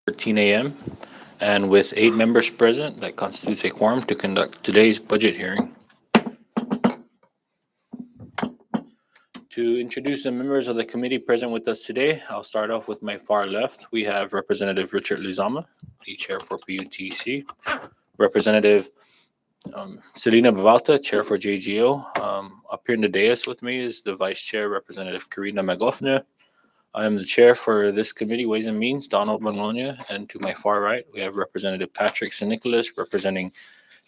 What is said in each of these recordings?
13 a.m. And with 8 members present, that constitutes a quorum to conduct today's budget hearing. To introduce the members of the committee present with us today, I'll start off with my far left. We have Representative Richard Lizama, the chair for PUTC. Representative Selena Bavalta, chair for JGO. Up here in the dais with me is the vice chair, Representative Karina Magofna. I am the chair for this committee, Ways and Means, Donald Magnolia, and to my far right, we have Representative Patrick St. Nicholas representing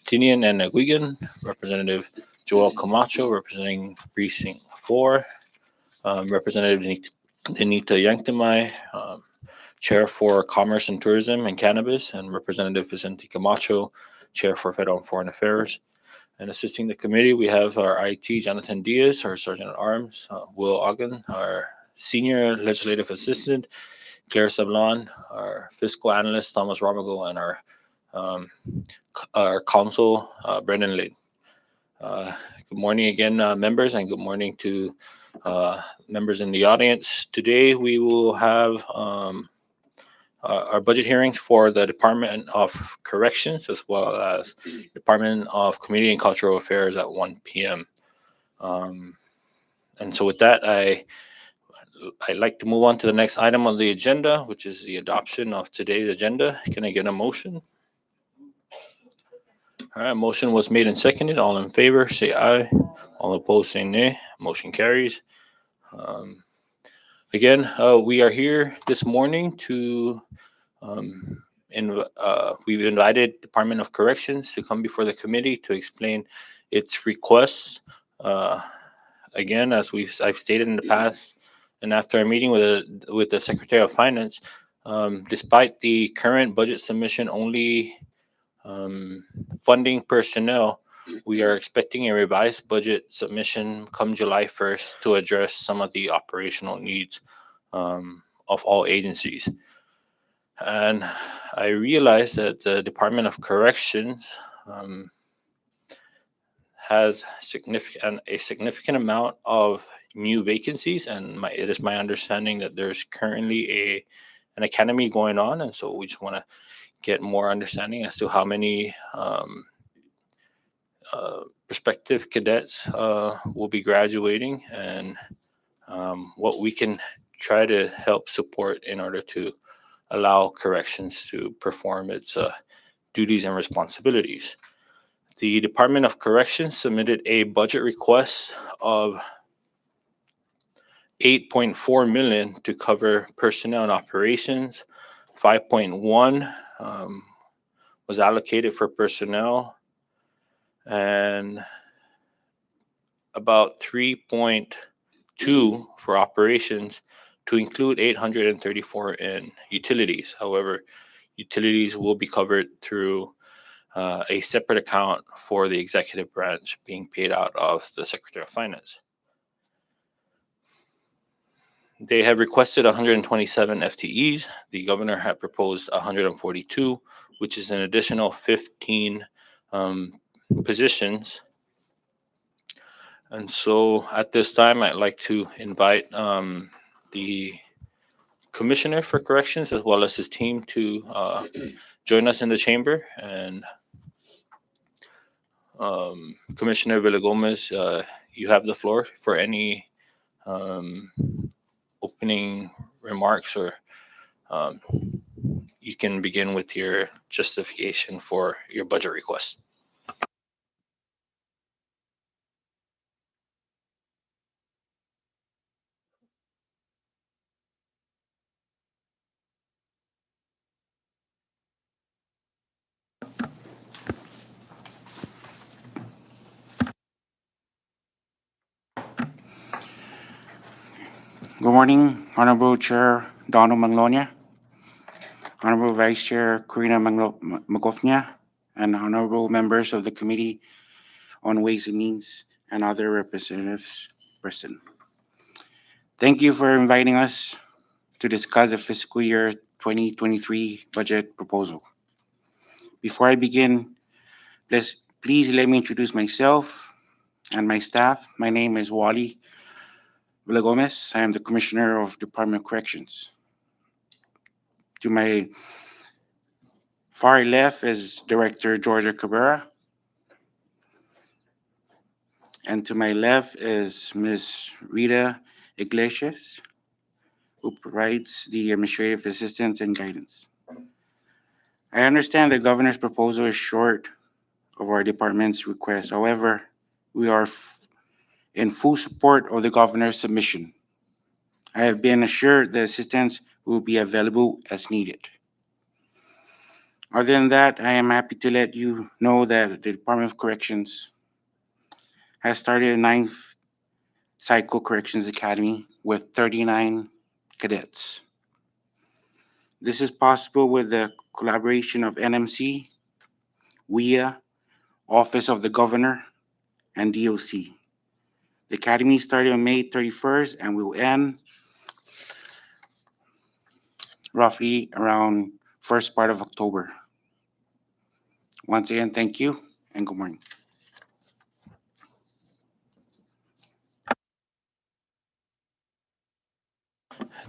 Tinian and Naguigan, Representative Joel Camacho representing Precinct 4, Representative Denita Yanktamai, Chair for Commerce and Tourism and Cannabis, and Representative Vicente Camacho, Chair for Federal and Foreign Affairs. And assisting the committee, we have our IT, Jonathan Diaz, our Sergeant at Arms, Will Ogden, our Senior Legislative Assistant, Claire Sablon, our Fiscal Analyst, Thomas Romago, and um, our Counsel, Brendan Lade. Good morning again, members, and good morning to members in the audience. Today we will have our budget hearings for the Department of Corrections as well as Department of Community and Cultural Affairs at 1 p.m. And so with that, I'd like to move on to the next item on the agenda, which is the adoption of today's agenda. Can I get a motion? All right, motion was made and seconded. All in favor, say aye. All opposed, say nay. Motion carries. Again, we are here this morning to we've invited Department of Corrections to come before the committee to explain its requests. Again, as I've stated in the past, and after a meeting with the Secretary of Finance, despite the current budget submission only funding personnel, we are expecting a revised budget submission come July 1st to address some of the operational needs of all agencies. And I realized that the Department of Corrections has a significant amount of new vacancies, and it is my understanding that there's currently an academy going on, and so we just want to get more understanding as to how many prospective cadets will be graduating and what we can try to help support in order to allow corrections to perform its duties and responsibilities. The Department of Corrections submitted a budget request of 8.4 million to cover personnel and operations. 5.1 was allocated for personnel, and about 3.2 for operations, to include 834 in utilities. However, utilities will be covered through a separate account for the executive branch being paid out of the Secretary of Finance. They have requested 127 FTEs. The governor had proposed 142, which is an additional 15 positions. And so at this time, I'd like to invite the Commissioner for Corrections as well as his team to join us in the chamber. And Commissioner Villagomez, you have the floor for any opening remarks, or you can begin with your justification for your budget request. Good morning, Honorable Chair Donald Magnolia, Honorable Vice Chair Karina Magofnia, and Honorable members of the Committee on Ways and Means and other representatives present. Thank you for inviting us to discuss the fiscal year 2023 budget proposal. Before I begin, please let me introduce myself and my staff. My name is Wally Villagomez. I am the Commissioner of Department of Corrections. To my far left is Director Georgia Cabrera, and to my left is Ms. Rita Iglesias, who provides the administrative assistance and guidance. I understand the governor's proposal is short of our department's request. However, we are in full support of the governor's submission. I have been assured the assistance will be available as needed. Other than that, I am happy to let you know that the Department of Corrections has started a ninth Psycho Corrections Academy with 39 cadets. This is possible with the collaboration of NMC, WIA, Office of the Governor, and DOC. The academy started on May 31st and will end roughly around first part of October. Once again, thank you and good morning.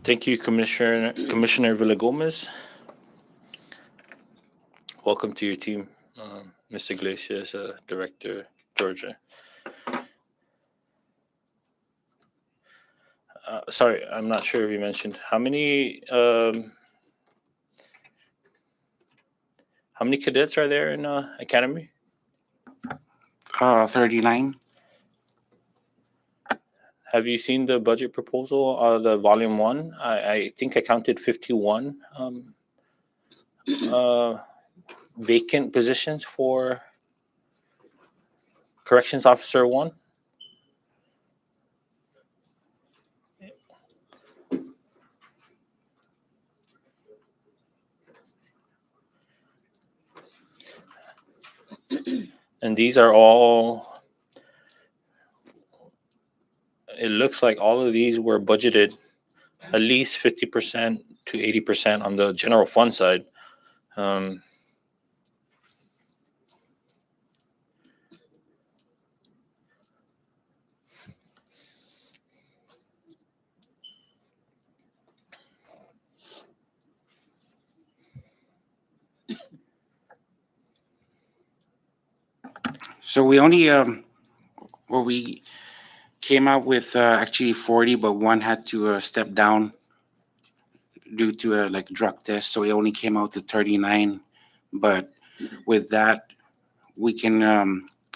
Thank you, Commissioner Villagomez. Welcome to your team, Ms. Iglesias, Director Georgia. Sorry, I'm not sure if you mentioned how many cadets are there in academy? 39. Have you seen the budget proposal, the volume one? I think I counted 51 vacant positions for corrections officer one. And these are all, it looks like all of these were budgeted at least 50% to 80% on the general fund side. So we only we came out with actually 40, but one had to step down due to a like drug test, so it only came out to 39. But with that, we can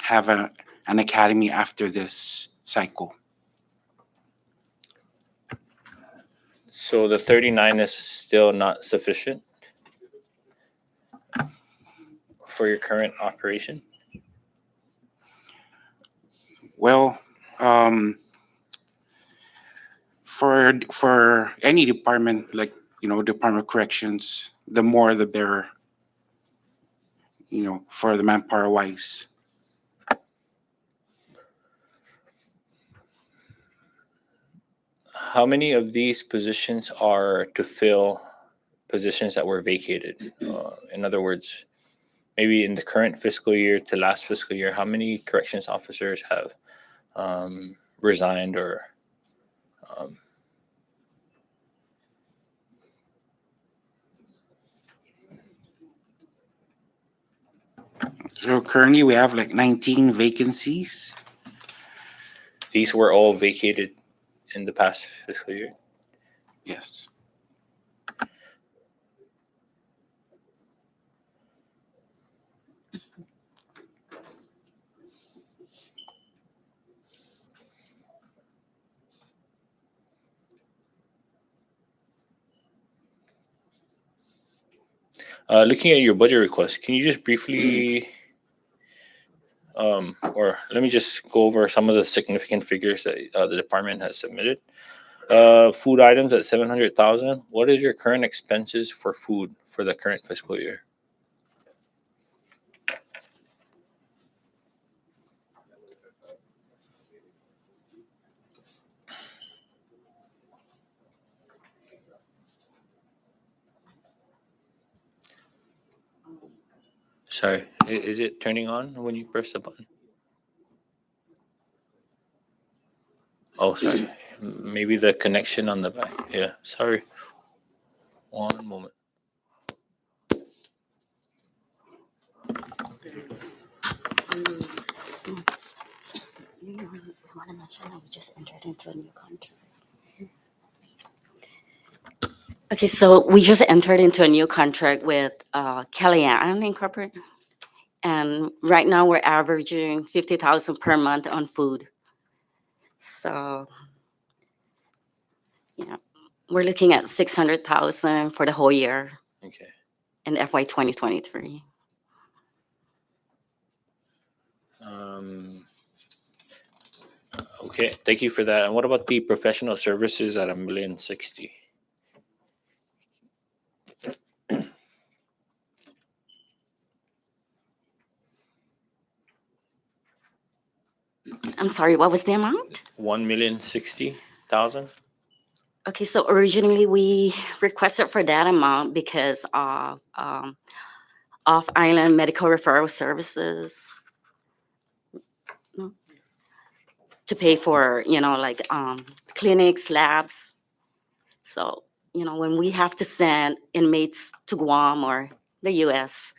have an academy after this cycle. So the 39 is still not sufficient for your current operation? Well, for any department, like Department of Corrections, the more the better. For the manpower wise. How many of these positions are to fill positions that were vacated? In other words, maybe in the current fiscal year to last fiscal year, how many corrections officers have resigned or So currently we have like 19 vacancies. these were all vacated in the past fiscal year? Yes. Looking at your budget request, can you just briefly, or let me just go over some of the significant figures that the department has submitted. Food items at 700,000. What is your current expenses for food for the current fiscal year? Sorry, is it turning on when you press the button? Oh, sorry. Maybe the connection on the back. Yeah, sorry. One moment. want to mention that we just entered into a new contract. Okay, so we just entered into a new contract with Kellyanne Incorporated, and right now we're averaging 50,000 per month on food. So, yeah, we're looking at 600,000 for the whole year Okay. in FY 2023. Um, okay, thank you for that. And what about the professional services at 1,060,000? I'm sorry, what was the amount? 1,060,000. Okay, so originally we requested for that amount because of off-island medical referral services to pay for, like clinics, labs. So, when we have to send inmates to Guam or the US,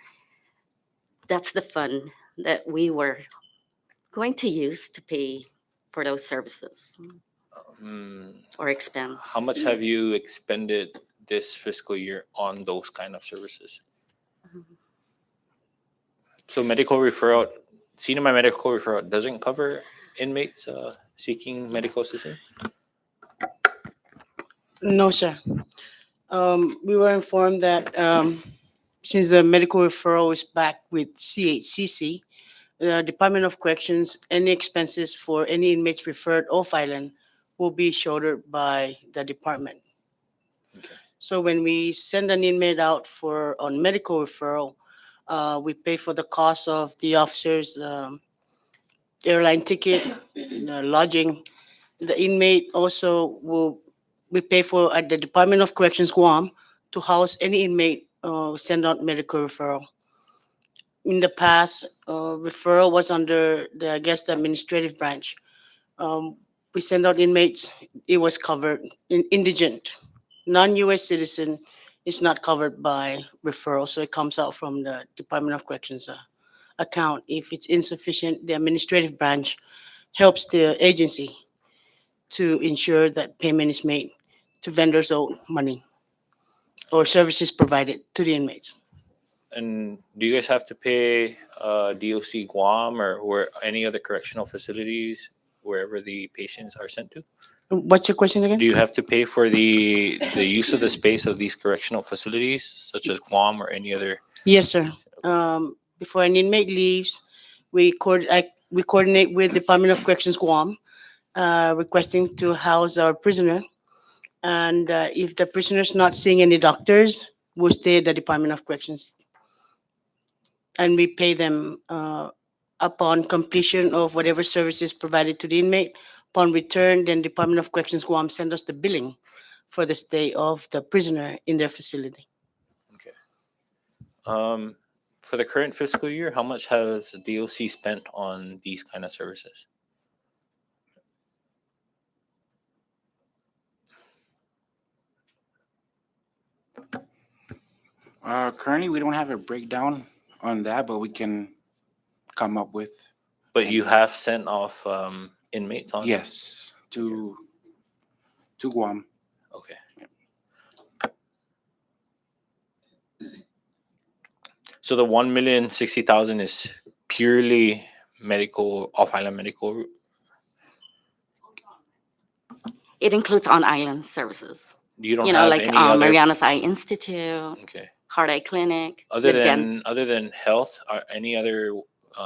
that's the fund that we were going to use to pay for those services or expense. How much have you expended this fiscal year on those kind of services? So medical referral, CNMI medical referral doesn't cover inmates seeking medical assistance? No, sir. We were informed that since the medical referral is back with CHCC, the Department of Corrections, any expenses for any inmates referred off island will be shouldered by the department. Okay. So when we send an inmate out on medical referral, we pay for the cost of the officer's airline ticket, lodging. The inmate also we pay for at the Department of Corrections Guam to house any inmate send out medical referral. In the past, referral was under the I guess the administrative branch. We send out inmates. It was covered. Indigent, non-U.S. citizen is not covered by referral, so it comes out from the Department of Corrections account. If it's insufficient, the administrative branch helps the agency to ensure that payment is made to vendors owed money or services provided to the inmates. And do you guys have to pay DOC Guam or any other correctional facilities wherever the patients are sent to? What's your question again? Do you have to pay for the use of the space of these correctional facilities, such as Guam or any other? Yes, sir. Before an inmate leaves, we coordinate with Department of Corrections Guam, requesting to house our prisoner. And if the prisoner's not seeing any doctors, we'll stay at the Department of Corrections. And we pay them upon completion of whatever services provided to the inmate. Upon return, then Department of Corrections Guam send us the billing for the stay of the prisoner in their facility. Okay. For the current fiscal year, how much has DOC spent on these kind of services? Currently, we don't have a breakdown on that, but we can come up with, But you have sent off inmates on? yes, to Guam. Okay. So the 1,060,000 is purely medical, off-island medical. It includes on-island services, You don't have like any other. Mariana's Eye Institute, Okay. Heart Eye Clinic. Other the than health, are any other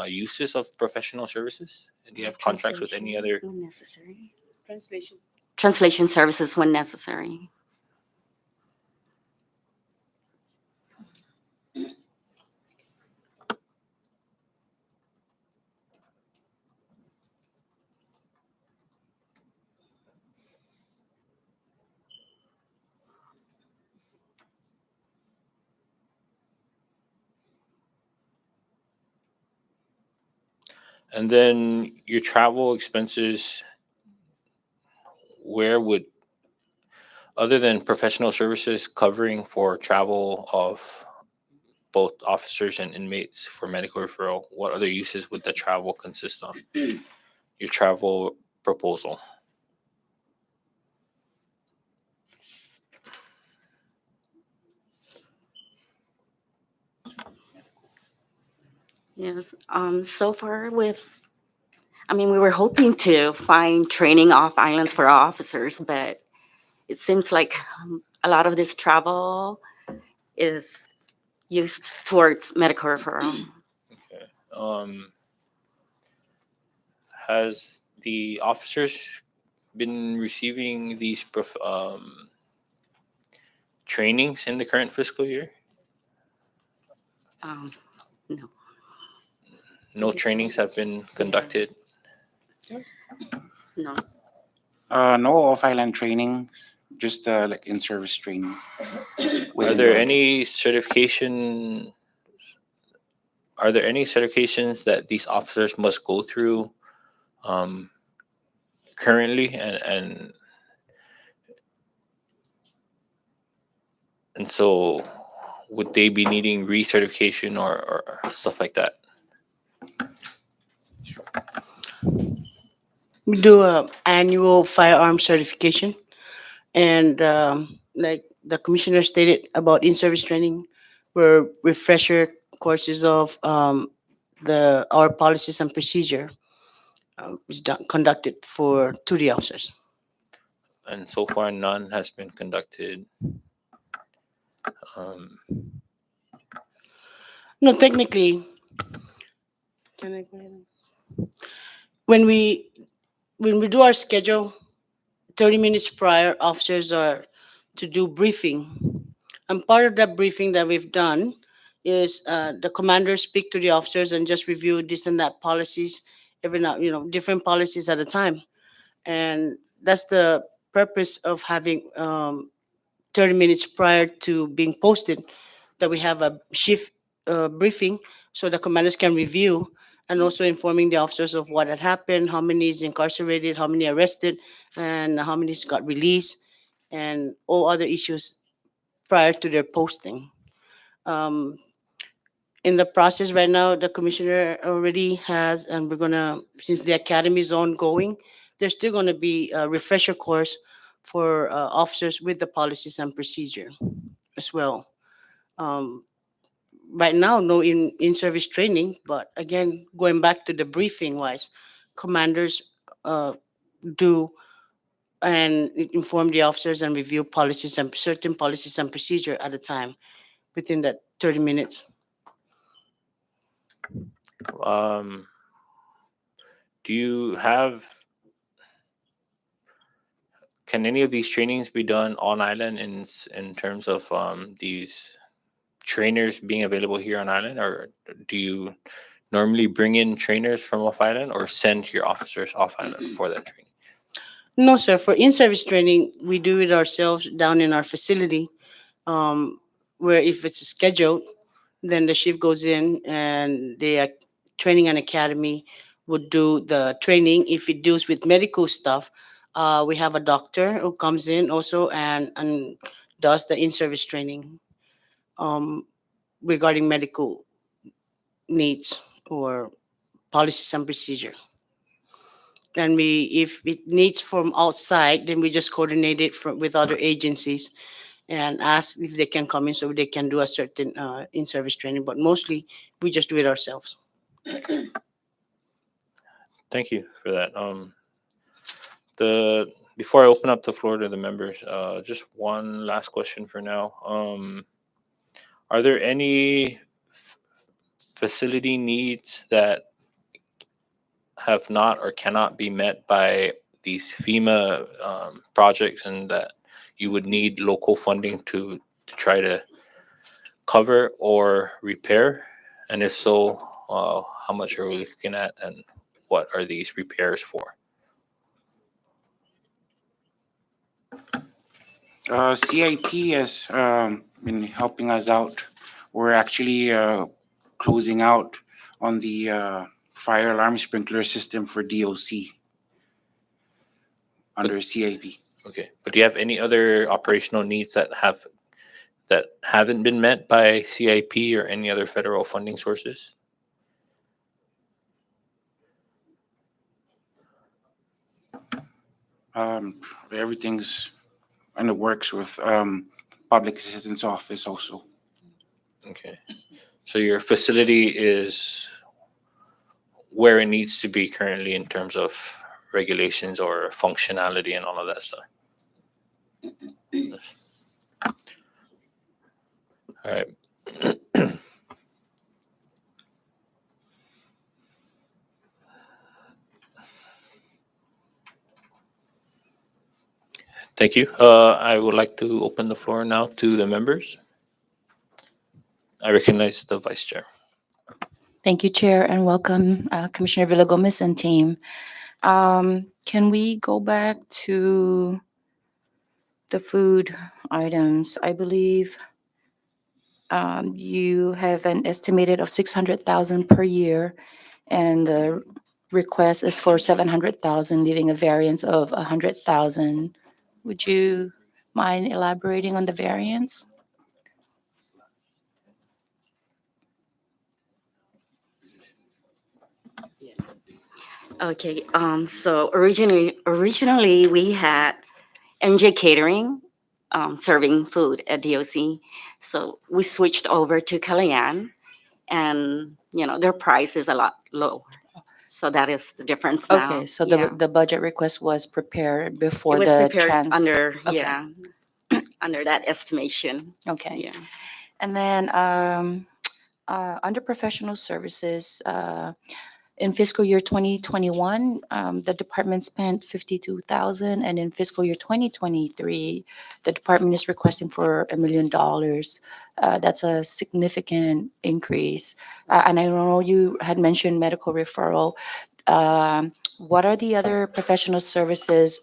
uses of professional services? Do you have contracts with any other? When necessary. Translation. Translation services when necessary. And then your travel expenses, where would, other than professional services covering for travel of both officers and inmates for medical referral, what other uses would the travel consist of? Your travel proposal. Yes, so far we were hoping to find training off islands for our officers, but it seems like a lot of this travel is used towards medical referral. Okay. Has the officers been receiving these trainings in the current fiscal year? Um, no, No trainings have been conducted. no. No off-island training, just like in-service training. Are within there the- any certification? Are there any certifications that these officers must go through um, currently, and so would they be needing recertification or stuff like that? We do a annual firearm certification, and like the commissioner stated about in-service training, were refresher courses of the our policies and procedure is conducted for to the officers. And so far, none has been conducted. Um, No, technically, can I go ahead? When we when we do our schedule, 30 minutes prior, officers are to do briefing. And part of that briefing that we've done is the commanders speak to the officers and just review this and that policies every now, different policies at a time. And that's the purpose of having 30 minutes prior to being posted, that we have a shift briefing so the commanders can review, and also informing the officers of what had happened, how many is incarcerated, how many arrested, and how many got released, and all other issues prior to their posting. Um, in the process right now, the commissioner already has, and we're gonna, since the academy is ongoing, there's still gonna be a refresher course for officers with the policies and procedure as well. Um, right now, no in-service training, but again, going back to the briefing wise, commanders do and inform the officers and review policies and certain policies and procedure at a time within that 30 minutes. um, do you have? Can any of these trainings be done on island in terms of these trainers being available here on island, or do you normally bring in trainers from off island or send your officers off island for that training? No, sir. For in-service training, we do it ourselves down in our facility, um, where if it's scheduled, then the shift goes in and the training and academy would do the training. If it deals with medical stuff, we have a doctor who comes in also and does the in-service training um, regarding medical needs or policies and procedure. And we, if it needs from outside, then we just coordinate it with other agencies and ask if they can come in so they can do a certain in-service training. But mostly, we just do it ourselves. Thank you for that. The Before I open up the floor to the members, just one last question for now. Are there any facility needs that have not or cannot be met by these FEMA projects, and that you would need local funding to try to cover or repair? And if so, how much are we looking at, and what are these repairs for? CIP has been helping us out. We're actually closing out on the fire alarm sprinkler system for DOC under CIP. Okay, but do you have any other operational needs that have that haven't been met by CIP or any other federal funding sources? Um, Everything's in the works with public assistance office also. Okay. So your facility is where it needs to be currently in terms of regulations or functionality and all of that stuff. All right. Thank you. I would like to open the floor now to the members. I recognize the vice chair. Thank you, Chair, and welcome, Commissioner Villagomez and team. Can we go back to the food items? I believe you have an estimated of 600,000 per year, and the request is for 700,000, leaving a variance of 100,000. Would you mind elaborating on the variance? Okay, so originally we had MJ Catering serving food at DOC. So we switched over to Calayan, and their price is a lot lower. So that is the difference now. Okay, so Yeah. the budget request was prepared It before was the prepared under, okay. yeah, under that estimation. Okay. Yeah. And then under professional services, in fiscal year 2021, the department spent 52,000, and in fiscal year 2023, the department is requesting for $1 million. That's a significant increase. And I know you had mentioned medical referral. What are the other professional services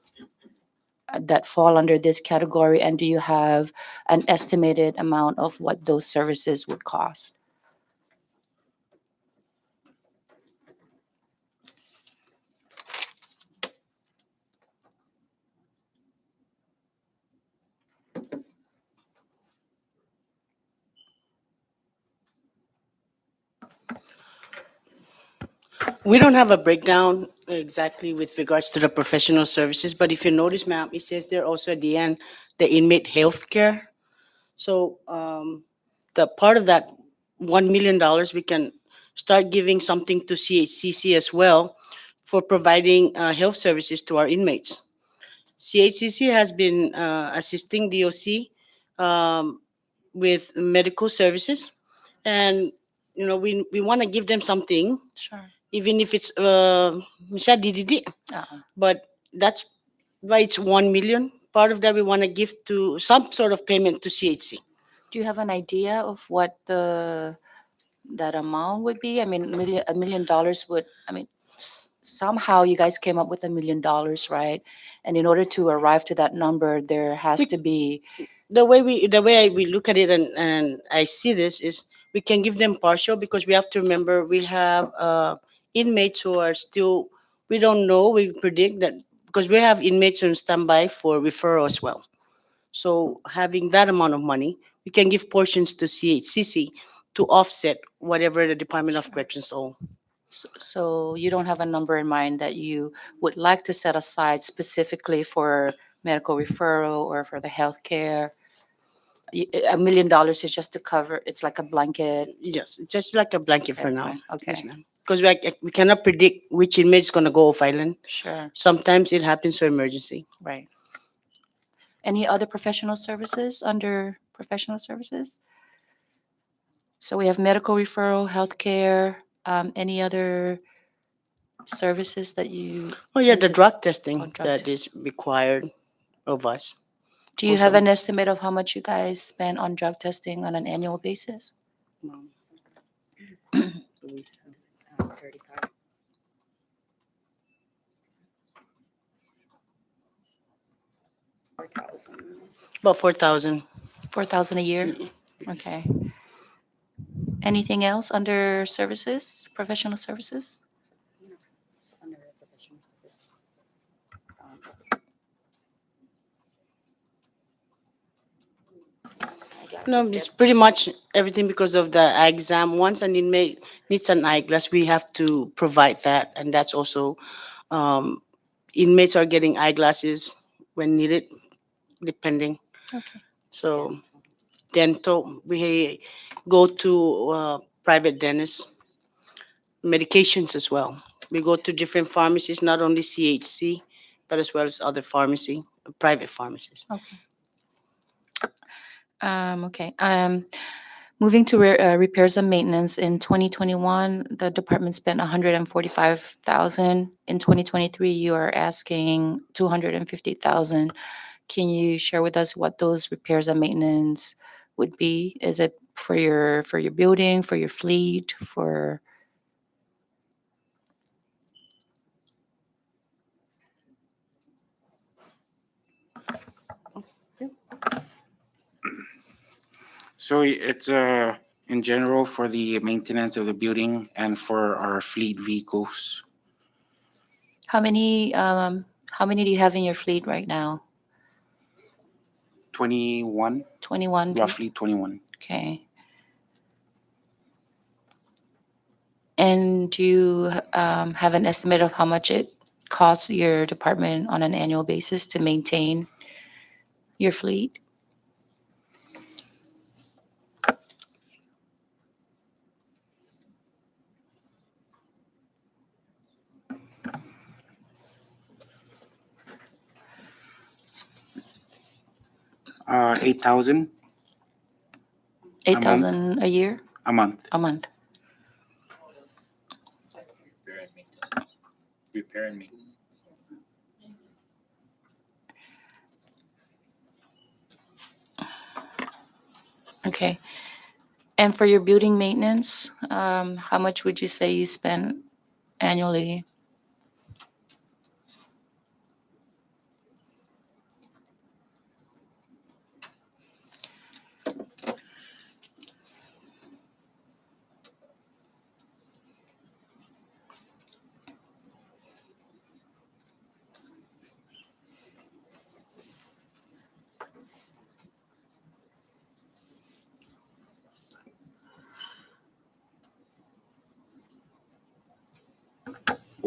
that fall under this category, and do you have an estimated amount of what those services would cost? We don't have a breakdown exactly with regards to the professional services, but if you notice, ma'am, it says there also at the end, the inmate health care. So the part of that $1 million, we can start giving something to CHCC as well for providing health services to our inmates. CHCC has been assisting DOC with medical services, and we want to give them something, Sure. even if it's DDD. Uh-uh. But that's why it's 1 million. Part of that we want to give to some sort of payment to CHC. Do you have an idea of what that amount would be? I mean, $1 million would, I mean, somehow you guys came up with $1 million, right? And in order to arrive to that number, there has We- to be, The way we look at it, and I see this is we can give them partial, because we have to remember we have inmates who are still, we don't know, we predict that, because we have inmates on standby for referral as well. So having that amount of money, we can give portions to CHCC to offset whatever the Department of Corrections owe. so you don't have a number in mind that you would like to set aside specifically for medical referral or for the healthcare? $1 million is just to cover, it's like a blanket. Yes, just like a blanket for now. Okay, Yes, ma'am. Because we cannot predict which inmate is going to go off island. sure, Sometimes it happens for emergency. right. Any other professional services under professional services? So we have medical referral, healthcare, any other services that you, Oh yeah, the Into- drug testing oh, drug that is required of us. do you have Also- an estimate of how much you guys spend on drug testing on an annual basis? About 4,000. 4,000 a year? Okay. Anything else under services, professional services? No, it's pretty much everything because of the eye exam. Once an inmate needs an eyeglass, we have to provide that, and that's also um, inmates are getting eyeglasses when needed, depending. Okay. So dental, we go to private dentists, medications as well. We go to different pharmacies, not only CHC, but as well as other pharmacy, private pharmacies. Okay. Okay. Moving to repairs and maintenance, in 2021, the department spent 145,000. In 2023, you are asking 250,000. Can you share with us what those repairs and maintenance would be? Is it for your building, for your fleet, for? So it's in general for the maintenance of the building and for our fleet vehicles. How many do you have in your fleet right now? 21, 21? roughly 21. Okay. And do you have an estimate of how much it costs your department on an annual basis to maintain your fleet? $8,000 Eight a month. thousand a year? A month. A month. Repair and maintenance. Repair and maintenance. Okay. And for your building maintenance, how much would you say you spend annually?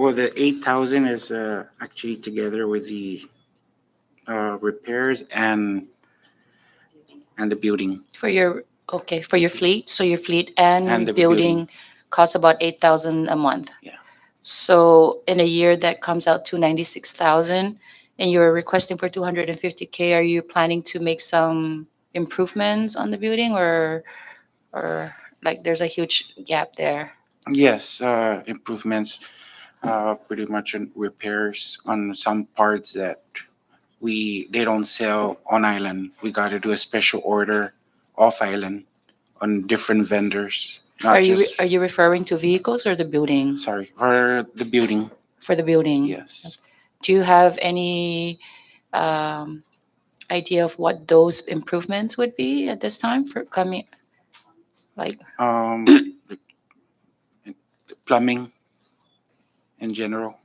Well, the 8,000 is actually together with the repairs and the building. For your, okay, for your fleet? So your fleet And and the building costs about 8,000 a month? Yeah. So in a year, that comes out to 96,000, and you're requesting for 250K. Are you planning to make some improvements on the building, or like there's a huge gap there? Yes, improvements, pretty much in repairs on some parts that they don't sell on island. We got to do a special order off island on different vendors, not just, Are you referring to vehicles or the building? sorry, for the building. For the building? Yes. Do you have any idea of what those improvements would be at this time for coming? Like, The plumbing in general.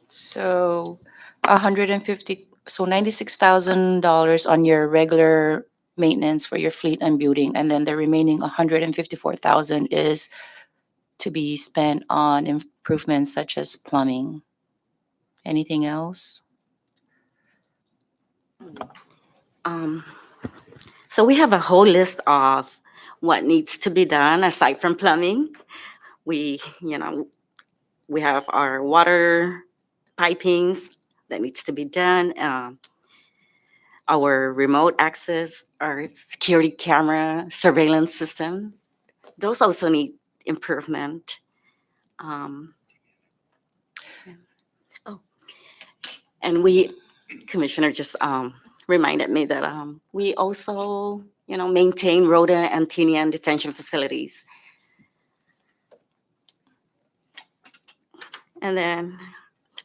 so 150, so $96,000 on your regular maintenance for your fleet and building, and then the remaining 154,000 is to be spent on improvements such as plumbing. Anything else? Um, so we have a whole list of what needs to be done aside from plumbing. We, we have our water pipings that needs to be done. Our remote access, our security camera surveillance system. Those also need improvement. Um, oh, and Commissioner just reminded me that we also, maintain rodent and tinian detention facilities. And then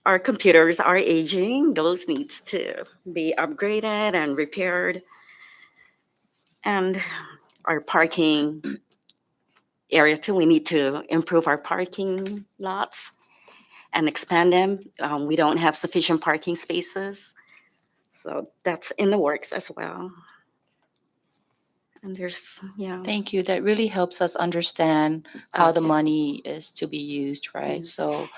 our computers are aging. Those needs to be upgraded and repaired. And our parking area too, we need to improve our parking lots. and expand them. We don't have sufficient parking spaces. So that's in the works as well. And there's, yeah. Thank you. That really helps us understand how the Okay. money is to be used, right? So,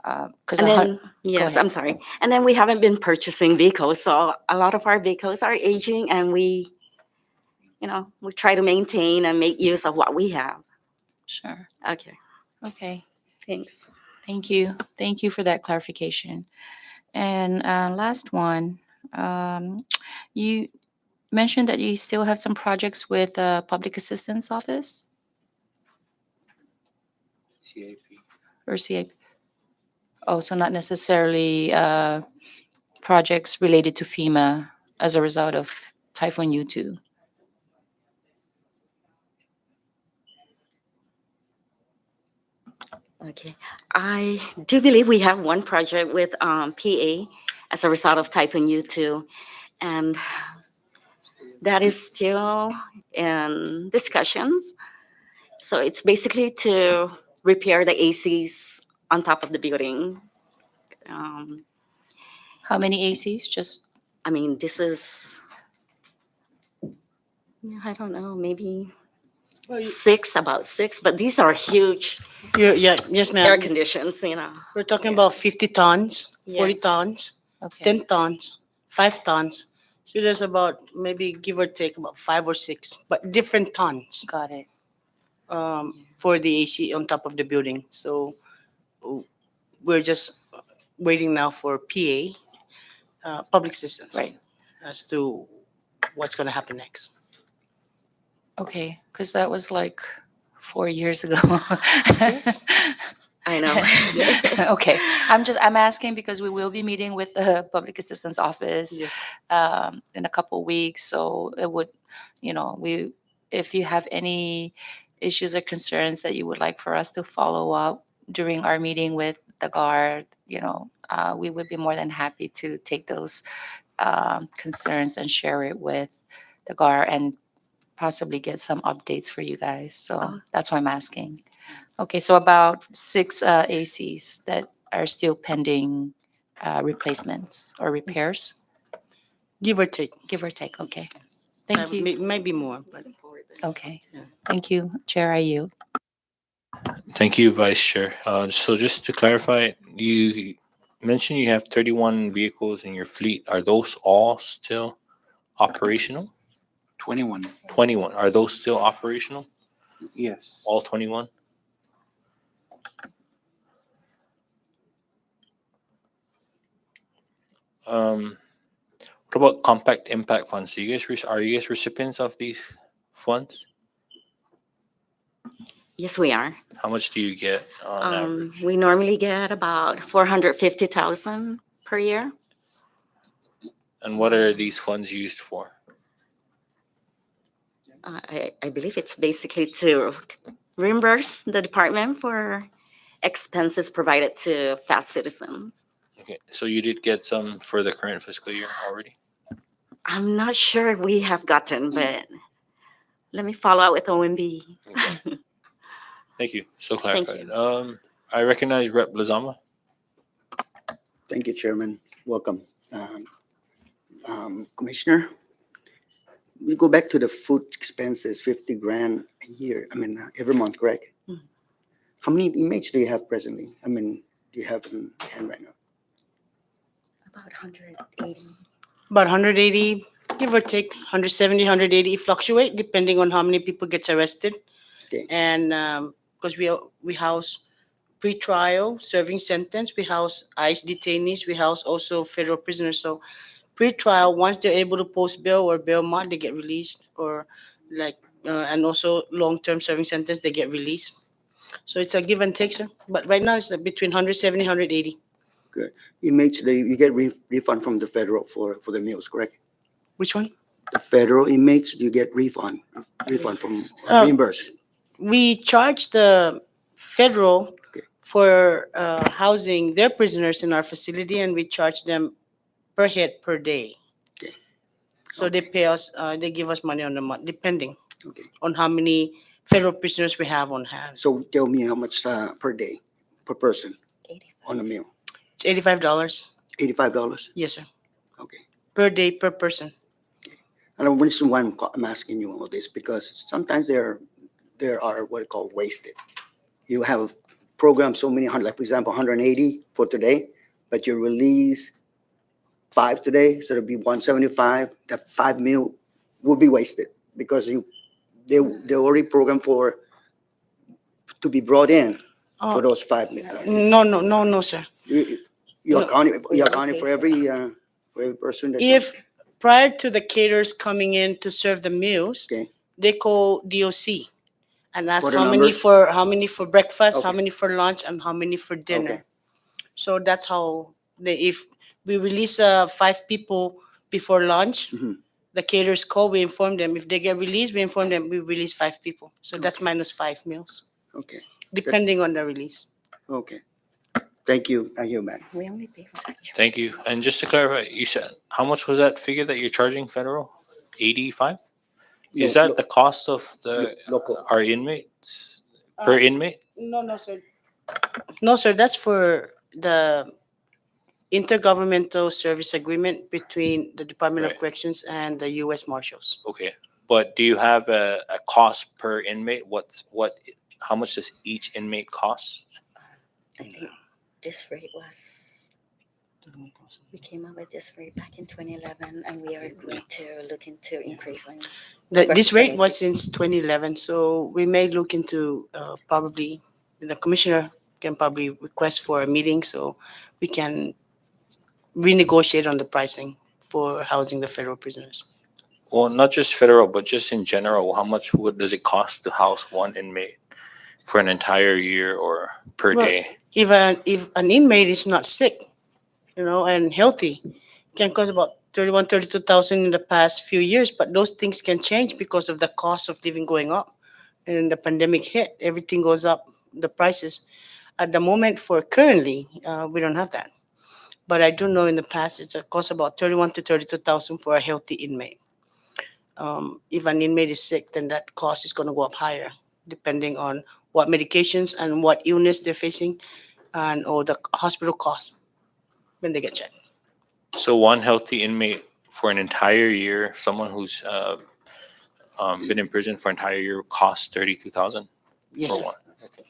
because And then, yes, ahead. I'm sorry. And then we haven't been purchasing vehicles. So a lot of our vehicles are aging and we try to maintain and make use of what we have. Sure. Okay, Okay. thanks. Thank you. Thank you for that clarification. And last one, you mentioned that you still have some projects with the Public Assistance Office CIP. or CIP. Oh, so not necessarily projects related to FEMA as a result of Typhoon U2. Okay, I do believe we have one project with PA as a result of Typhoon U2, and that is still in discussions. So it's basically to repair the ACs on top of the building. Um, How many ACs? Just I mean, this is, yeah, I don't know, maybe Well, about six, but these are huge yeah, yes, air ma'am. conditions. We're talking Yeah. about 50 tons, 40 Yes. tons, okay. 10 tons, 5 tons. So there's about maybe give or take about 5 or 6, but different tons Got it. for the AC on top of the building. So uh, we're just waiting now for PA, public assistance, Right. as to what's going to happen next. Okay, because that was like 4 years ago. Yes. I know. Okay, I'm asking because we will be meeting with the Public Assistance Office Yes. in a couple weeks. So it would, we if you have any issues or concerns that you would like for us to follow up during our meeting with the guard, we would be more than happy to take those concerns and share it with the guard and possibly get some updates for you guys. So Oh. that's why I'm asking. Okay, so about six ACs that are still pending replacements or repairs, Give or take. give or take. Okay, thank you. Maybe more, but Okay, Yeah. thank you, Chair. I yield. Thank you, Vice Chair. So just to clarify, you mentioned you have 31 vehicles in your fleet. Are those all still operational? 21, 21. Are those still operational? yes. All 21? What about compact impact funds? Are you guys recipients of these funds? Yes, we are. How much do you get on average? We normally get about 450,000 per year. And what are these funds used for? I believe it's basically to reimburse the department for expenses provided to fast citizens. Okay, so you did get some for the current fiscal year already? I'm not sure if we have gotten, but let me follow up with OMB. Okay. Thank you. So Thank clarified. you. I recognize Rep. Lazama. Thank you, Chairman. Welcome. Commissioner, we go back to the food expenses, 50 grand a year, every month, correct? Mhm. How many inmates do you have presently? Do you have in hand right now? About 180. about 180, give or take 170, 180, fluctuate depending on how many people gets arrested. Okay. And because we house pre-trial serving sentence, we house ICE detainees, we house also federal prisoners. So pre-trial, once they're able to post bail or bail mod, they get released, or like and also long-term serving sentence, they get released. So it's a give and take, sir. But right now it's between 170, 180. Inmates, you get refund from the federal for the meals, correct? Which one? The federal inmates, you get refund from reimbursed. We charge the federal Okay. for housing their prisoners in our facility, and we charge them per head per day. Okay. So they pay us, they give us money on the month, depending Okay. on how many federal prisoners we have on hand. So tell me how much per day, per person? on a meal? It's $85. $85? Yes, sir. Okay. Per day, per person. And the reason why I'm asking you all this, because sometimes there are what I call wasted. You have programmed so many hundred, like for example, 180 for today, but you release 5 today, so it'll be 175. That 5 meal will be wasted because they already programmed for to be brought in for Oh, those 5 meals. no, sir. You're No. accounting for every person that If prior to the caterers coming in to serve the meals, okay they call DOC and ask For the how many numbers? how many for breakfast, how Okay. many for lunch, and how many for dinner. Okay. So that's how if we release 5 people before lunch, Mhm. the caterers call, we inform them. If they get released, we inform them we release 5 people. So that's Okay. minus 5 meals, Okay. depending on the release. Okay. Thank you. I hear back. We only pay for actual. Thank you. And just to clarify, you said, how much was that figure that you're charging federal? 85? Is that the cost of local? our inmates per inmate? No, sir. No, sir. That's for the intergovernmental service agreement between the Department of Right. Corrections and the U.S. Marshals. Okay. But do you have a cost per inmate? How much does each inmate cost? I think this rate was, we came up with this rate back in 2011, and we are going to look into increasing. This rate was Increase. since 2011, so we may look into probably the commissioner can probably request for a meeting so we can renegotiate on the pricing for housing the federal prisoners. Well, not just federal, but just in general, how much does it cost to house one inmate for an entire year or per Well, day? if an inmate is not sick, and healthy, it can cost about 32,000 in the past few years, but those things can change because of the cost of living going up. And the pandemic hit, everything goes up, the prices. At the moment, for currently, we don't have that. But I do know in the past, it's a cost about 31 to 32,000 for a healthy inmate. If an inmate is sick, then that cost is going to go up higher, depending on what medications and what illness they're facing, and or the hospital costs when they get checked. So one healthy inmate for an entire year, someone who's been in prison for an entire year costs 32,000 Yes, for sir. one.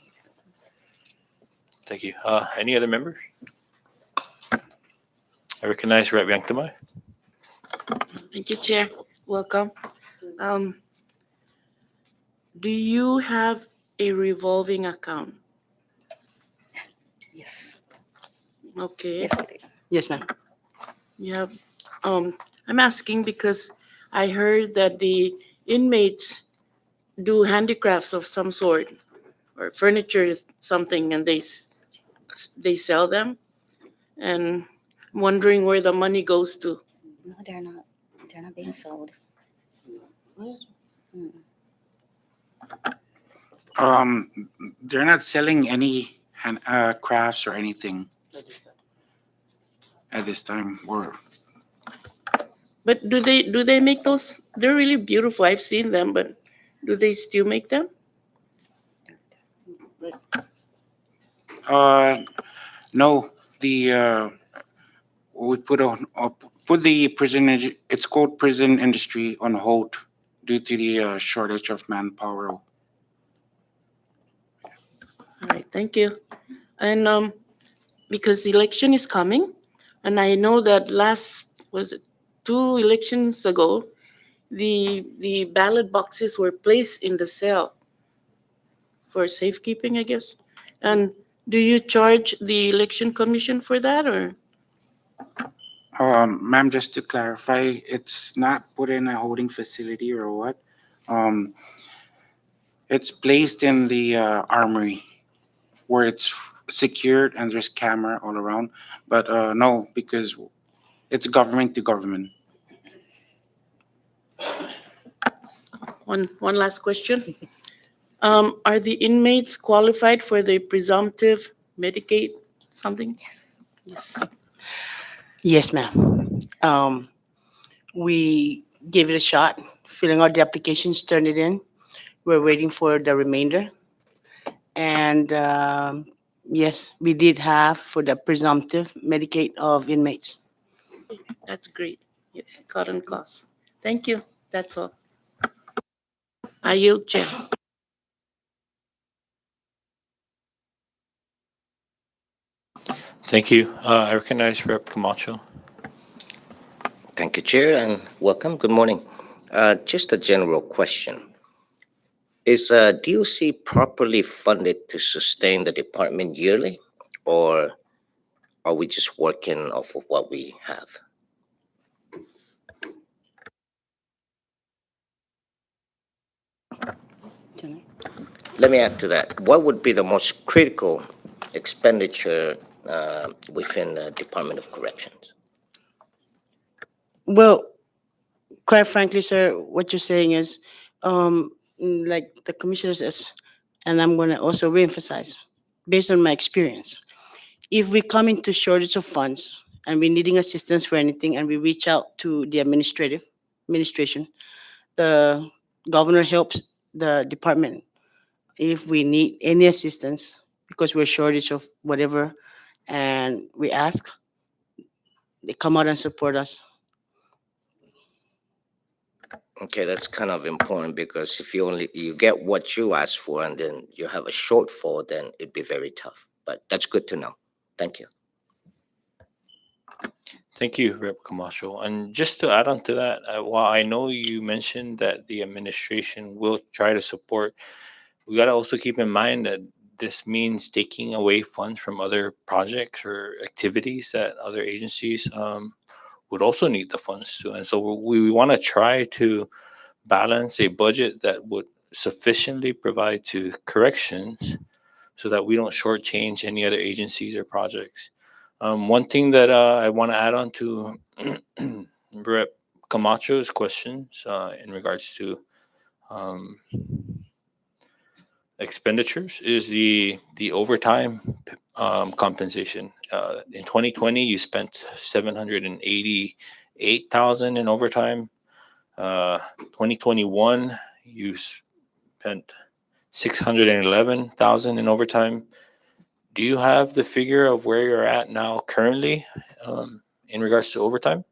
Thank you. Any other members? I recognize Rep. Yanktamai. Thank you, Chair. Welcome. Um, do you have a revolving account? Yes, Okay. yes, I do. Yes, ma'am. You have, I'm asking because I heard that the inmates do handicrafts of some sort or furniture, something, and they sell them. And I'm wondering where the money goes to. No, they're not. They're not being sold. Mm. They're not selling any crafts or anything at this time. Or But do they make those? They're really beautiful. I've seen them, but do they still make them? no, the we put the it's called prison industry on hold due to the shortage of manpower. All right, thank you. And because the election is coming, and I know that was it 2 elections ago, the ballot boxes were placed in the cell for safekeeping, I guess. And do you charge the election commission for that, or? Ma'am, just to clarify, it's not put in a holding facility or what. Um, it's placed in the armory where it's secured and there's camera all around. But no, because it's government to government. One last question. Are the inmates qualified for the presumptive Medicaid something? Yes. Yes. Yes, ma'am. We gave it a shot, filling out the applications, turned it in. We're waiting for the remainder. And yes, we did have for the presumptive Medicaid of inmates. That's great. Yes, current costs. Thank you. That's all. I yield, Chair. Thank you. I recognize Rep. Camacho. Thank you, Chair, and welcome. Good morning. Just a general question. Is DOC properly funded to sustain the department yearly, or are we just working off of what we have? Can Let me add to that. What would be the most critical expenditure within the Department of Corrections? Well, quite frankly, sir, what you're saying is, like the commissioner says, and I'm going to also reemphasize, based on my experience, if we come into shortage of funds and we're needing assistance for anything, and we reach out to the administration, the governor helps the department if we need any assistance because we're shortage of whatever, and we ask, they come out and support us. Okay, that's kind of important because if you get what you ask for and then you have a shortfall, then it'd be very tough. But that's good to know. Thank you. Thank you, Rep. Camacho. And just to add on to that, while I know you mentioned that the administration will try to support, we got to also keep in mind that this means taking away funds from other projects or activities that other agencies would also need the funds to. And so we want to try to balance a budget that would sufficiently provide to corrections so that we don't shortchange any other agencies or projects. One thing that I want to add on to Rep. Camacho's questions in regards to um, expenditures is the overtime compensation. In 2020, you spent 788,000 in overtime. 2021, you spent 611,000 in overtime. Do you have the figure of where you're at now currently in regards to overtime?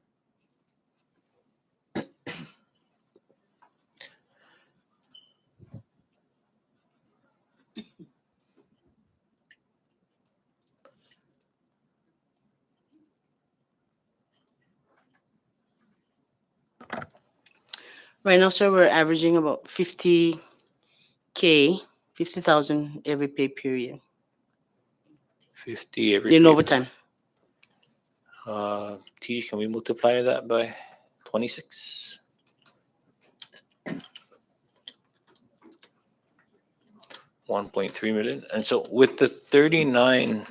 Right now, sir, we're averaging about 50K, 50,000 every pay period 50 every in pay. overtime. T, can we multiply that by 26? 1.3 million. And so with the 39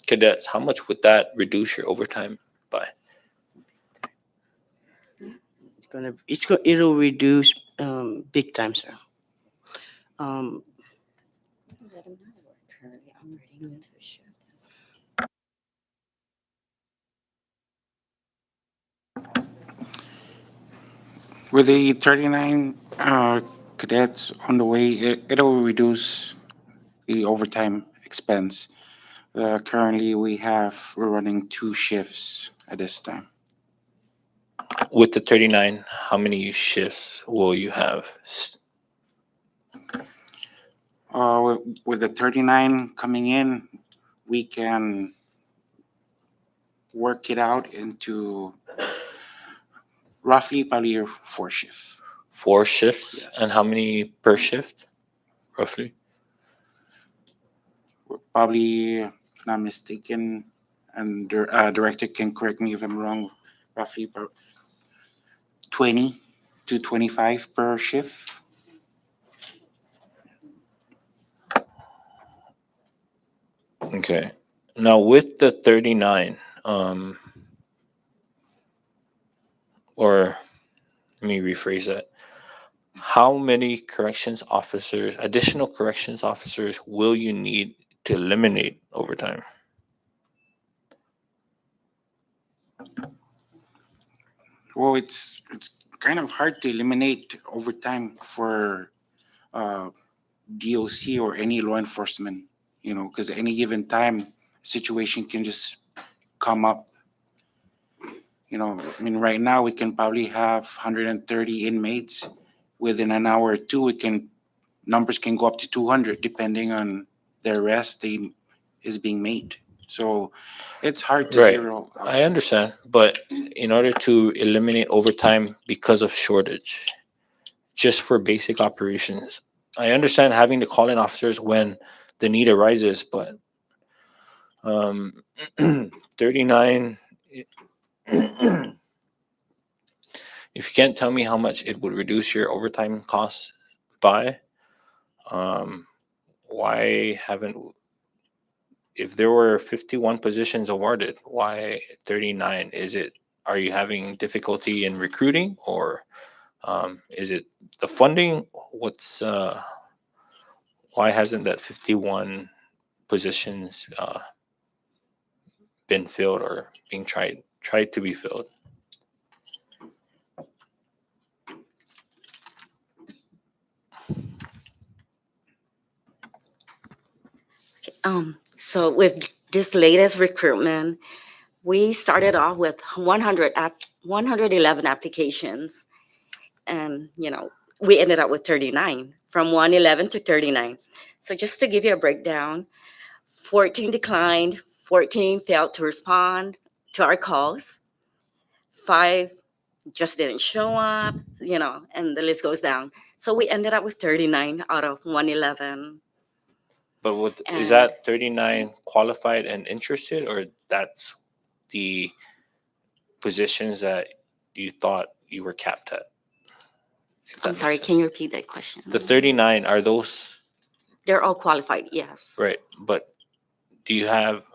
cadets, how much would that reduce your overtime by? It'll reduce big time, sir. Um, With the 39 cadets on the way, it'll reduce the overtime expense. Currently, we're running 2 shifts at this time. With the 39, how many shifts will you have? With the 39 coming in, we can work it out into roughly probably 4 shifts. 4 shifts? Yes. And how many per shift, roughly? Probably, if not mistaken, and director can correct me if I'm wrong, roughly about 20 to 25 per shift. Okay. Now with the 39, or let me rephrase that. How many additional corrections officers will you need to eliminate overtime? Well, it's kind of hard to eliminate overtime for DOC or any law enforcement because any given time, situation can just come up. I mean, right now we can probably have 130 inmates. Within an hour or two, numbers can go up to 200 depending on the arrest they is being made. So it's hard to Right. zero out. I understand, but in order to eliminate overtime because of shortage, just for basic operations, I understand having to call in officers when the need arises, but um, 39. If you can't tell me how much it would reduce your overtime costs by, um, why haven't, if there were 51 positions awarded, why 39? Are you having difficulty in recruiting, or is it the funding? Why hasn't that 51 positions been filled or being tried to be filled? So with this latest recruitment, we started off with 111 applications, and we ended up with 39, from 111 to 39. So just to give you a breakdown, 14 declined, 14 failed to respond to our calls, 5 just didn't show up, and the list goes down. So we ended up with 39 out of 111. But is And that 39 qualified and interested, or that's the positions that you thought you were capped at? If that I'm makes sorry, sense. can you repeat that question? The 39, are those They're all qualified, yes. right? But do you have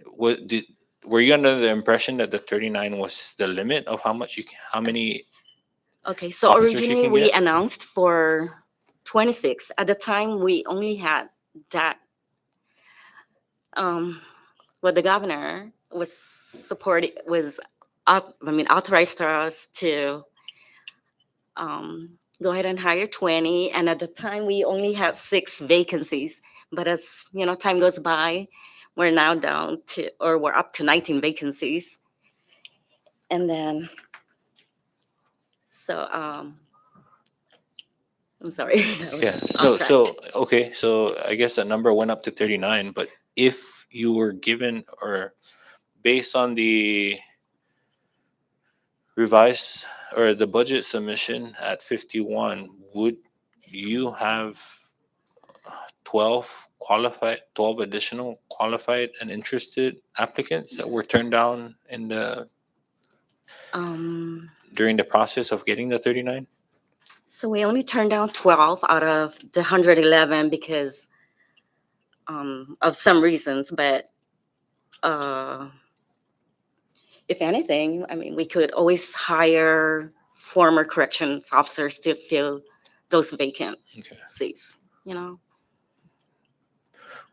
what did were you under the impression that the 39 was the limit of how many Okay, so officers you originally can we get? announced for 26. At the time, we only had that. What the governor was supporting was authorized us to go ahead and hire 20. And at the time, we only had 6 vacancies. But as time goes by, we're now down to, or we're up to 19 vacancies. And then, so I'm sorry, I was Yeah. off No, track. so okay, so I guess that number went up to 39, but if you were given or based on the revised or the budget submission at 51, would you have 12 additional qualified and interested applicants that were turned down Um, during the process of getting the 39? so we only turned down 12 out of the 111 because of some reasons, but uh, if anything, we could always hire former corrections officers to fill those vacant Okay. seats,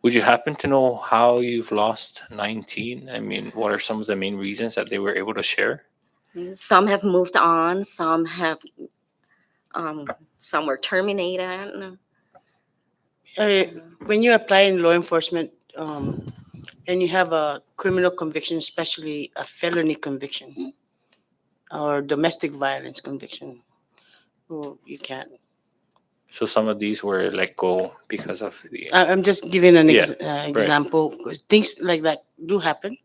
Would you happen to know how you've lost 19? I mean, what are some of the main reasons that they were able to share? Some have moved on, some were terminated. When you apply in law enforcement, and you have a criminal conviction, especially a felony conviction or domestic violence conviction, well, you can't. So some of these were let go because of the I'm just giving an Yeah, example, 'cause things like that do happen.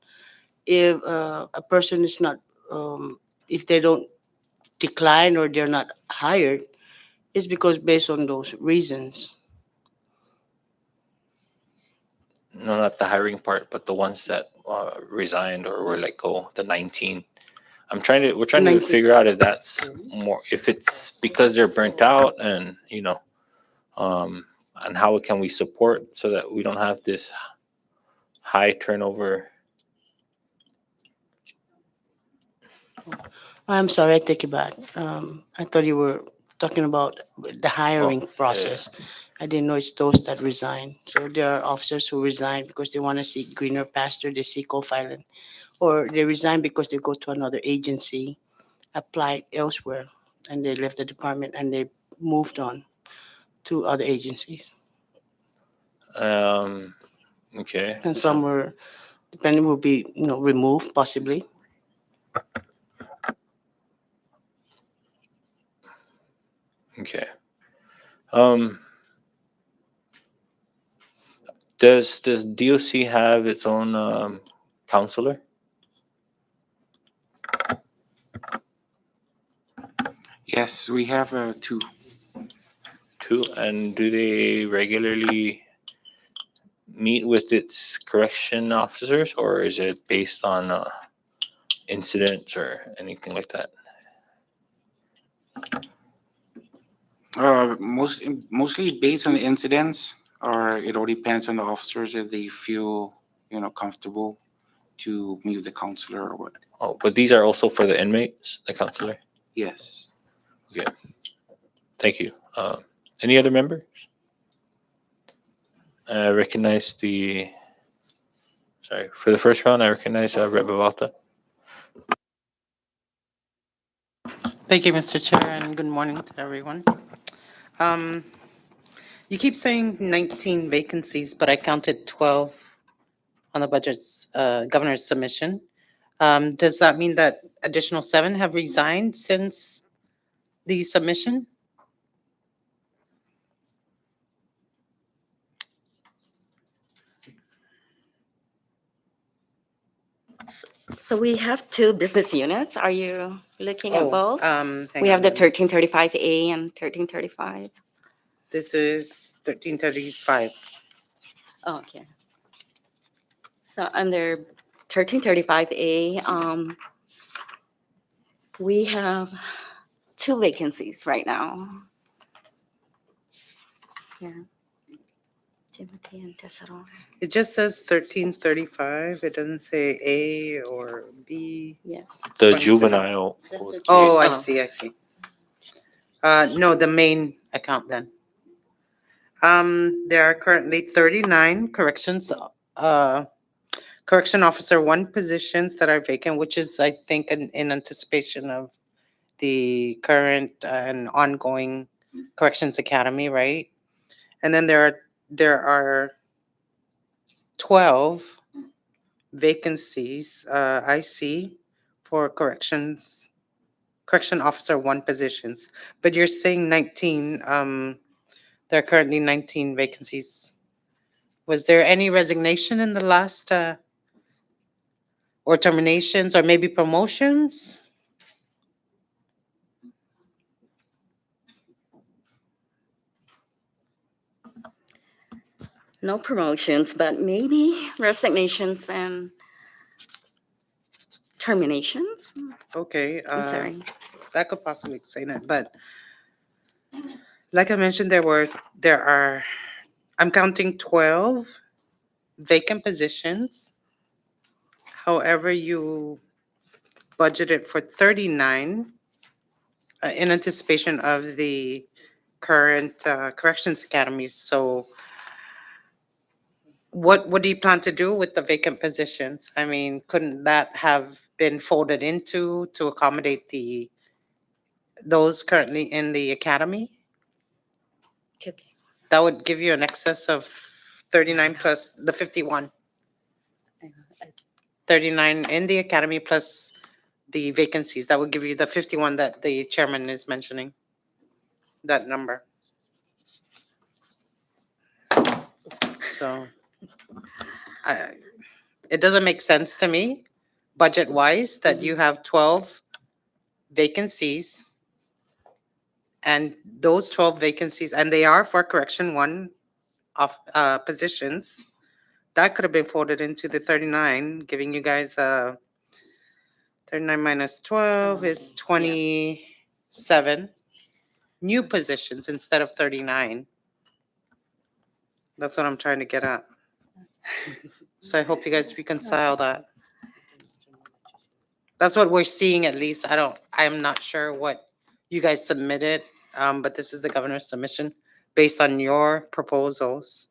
If a person is not, if they don't decline or they're not hired, it's because based on those reasons. no, not the hiring part, but the ones that resigned or were let go, the 19. We're trying to 19. figure out if that's more, if it's because they're burnt out um, and how can we support so that we don't have this high turnover. I'm sorry, I take it back. I thought you were talking about the hiring yeah. process. I didn't know it's those that resign. So there are officers who resign because they want to see greener pasture, they see co-filing, or they resign because they go to another agency, applied elsewhere, and they left the department and they moved on to other agencies. Um, Okay. and some were, depending, will be, removed possibly. Okay. Um, does DOC have its own counselor? Yes, we have two. Too, and do they regularly meet with its correction officers, or is it based on incidents or anything like that? Mostly based on the incidents, or it all depends on the officers if they feel, comfortable to meet with the counselor or what. Oh, but these are also for the inmates, the counselor. Yes. Thank you. Any other members? I recognize the. Sorry, for the first round, I recognize Rep. Bavalta. Thank you, Mr. Chair, and good morning to everyone. Um, You keep saying 19 vacancies, but I counted 12 on the budget's governor's submission. Does that mean that additional 7 have resigned since the submission? So we have two business units. Are you looking at Oh, both? hang We have on the then. 1335A and 1335. This is 1335. Oh, okay. So under 1335A, we have two vacancies right now. Yeah. Timothy and Tesoro. It just says 1335. It doesn't say A or B. Yes. The Frontier. juvenile. Oh, I Oh. see, I see. No, the main account then. There are currently 39 correction officer 1 positions that are vacant, which is, I think, in anticipation of the current and ongoing corrections academy, right? And then there are 12 vacancies, I see, for correction officer 1 positions. But you're saying 19, there are currently 19 vacancies. Was there any resignation in the last, or terminations, or maybe promotions? No promotions, but maybe resignations and terminations. Okay, I'm sorry. that could possibly explain it. But like I mentioned, I'm counting 12 vacant positions. However, you budgeted for 39 in anticipation of the current corrections academies. So what do you plan to do with the vacant positions? I mean, couldn't that have been folded into to accommodate those currently in the academy? Could be. That would give you an excess of 39 plus the 51. 39 in the academy plus the vacancies. That would give you the 51 that the chairman is mentioning, that number. So it doesn't make sense to me, budget-wise, that you have 12 vacancies, and those 12 vacancies, and they are for correction 1 of positions, that could have been folded into the 39, giving you guys 39 minus 12 is Yeah. 27 new positions instead of 39. That's what I'm trying to get at. So I hope you guys reconcile that. That's what we're seeing, at least. I'm not sure what you guys submitted, but this is the governor's submission based on your proposals.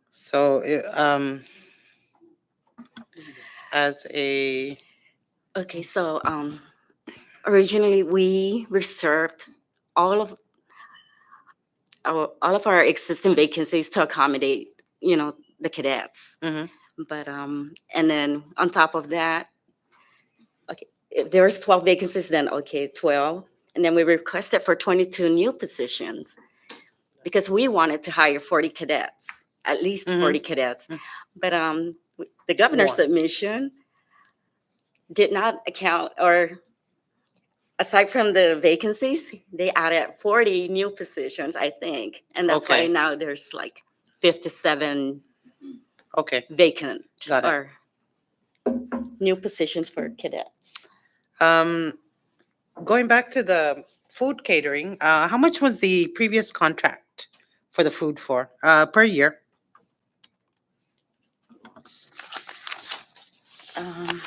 So, as a, Okay, so originally we reserved all of all of our existing vacancies to accommodate the cadets. Mhm. But, and then on top of that, okay, if there's 12 vacancies, then okay, 12. And then we requested for 22 new positions because we wanted to hire 40 cadets, at least 40 cadets. Mm. But the governor's One. submission did not account, or aside from the vacancies, they added 40 new positions, I think. And that's why Okay. now there's like 57 Okay, vacant got it. or new positions for cadets. Um, Going back to the food catering, how much was the previous contract for the food for, per year? Um,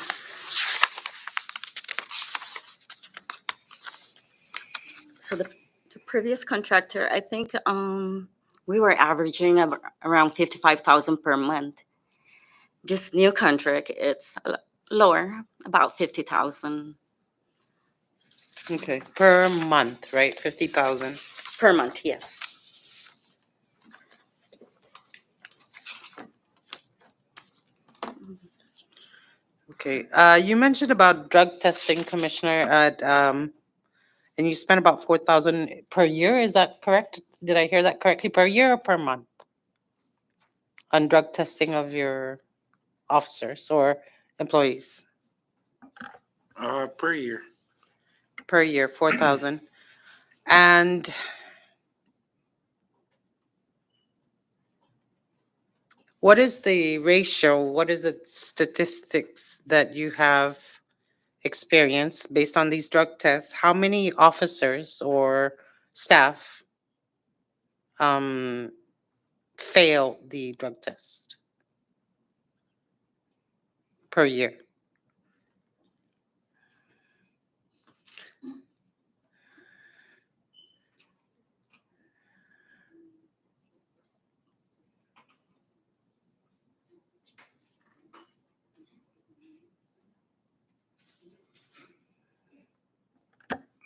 so the previous contractor, I think we were averaging around 55,000 per month. This new contract, it's lower, about 50,000 Okay, per month, right? 50,000. per month. Yes. Okay, you mentioned about drug testing, Commissioner, and you spent about 4,000 per year. Is that correct? Did I hear that correctly? Per year or per month? On drug testing of your officers or employees? Per year. Per year, 4,000. And what is the ratio? What is the statistics that you have experienced based on these drug tests? How many officers or staff um, fail the drug test per year?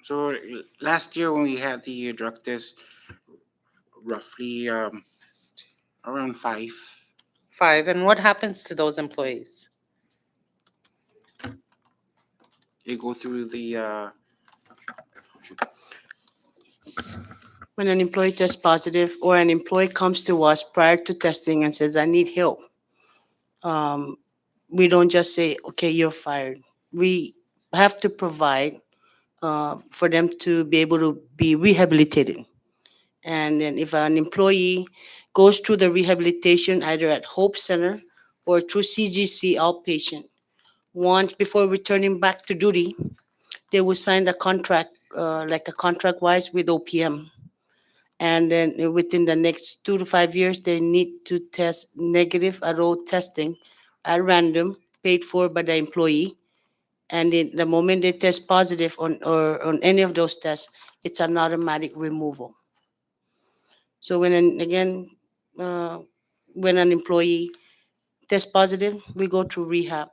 So last year when we had the drug test, roughly around five. 5. And what happens to those employees? They go through the When an employee tests positive or an employee comes to us prior to testing and says, I need help, um, we don't just say, okay, you're fired. We have to provide for them to be able to be rehabilitated. And then if an employee goes through the rehabilitation either at Hope Center or through CGC outpatient, once before returning back to duty, they will sign the contract, like a contract wise with OPM. And then within the next 2 to 5 years, they need to test negative at all testing at random, paid for by the employee. And in the moment they test positive on any of those tests, it's an automatic removal. So uh, when an employee tests positive, we go through rehab,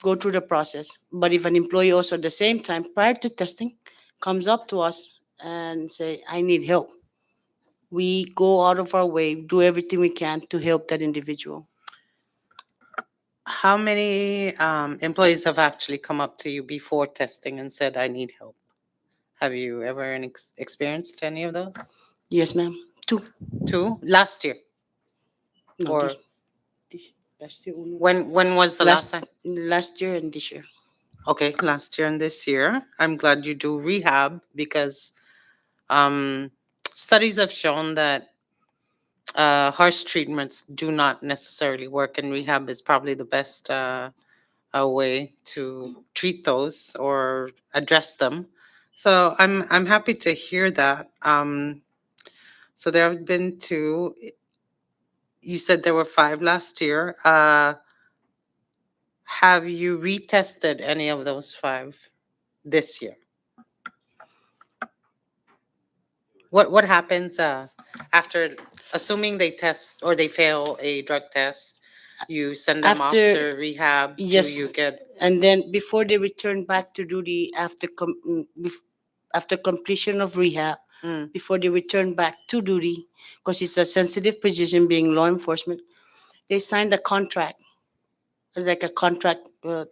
go through the process. But if an employee also at the same time, prior to testing, comes up to us and say, I need help, we go out of our way, do everything we can to help that individual. How many employees have actually come up to you before testing and said, I need help? Have you ever experienced any of those? Yes, ma'am. Two. 2 last year? No, Or last year. when was the last time? Last year and this year. Okay, last year and this year. I'm glad you do rehab because um, studies have shown that harsh treatments do not necessarily work, and rehab is probably the best way to treat those or address them. So I'm happy to hear that. So there have been 2. You said there were 5 last year. Have you retested any of those 5 this year? What happens after, assuming they test or they fail a drug test? You send them off After- to rehab. Yes. Do you get And then before they return back to duty after after completion of rehab, Mm. before they return back to duty, because it's a sensitive position being law enforcement. They signed a contract, like a contract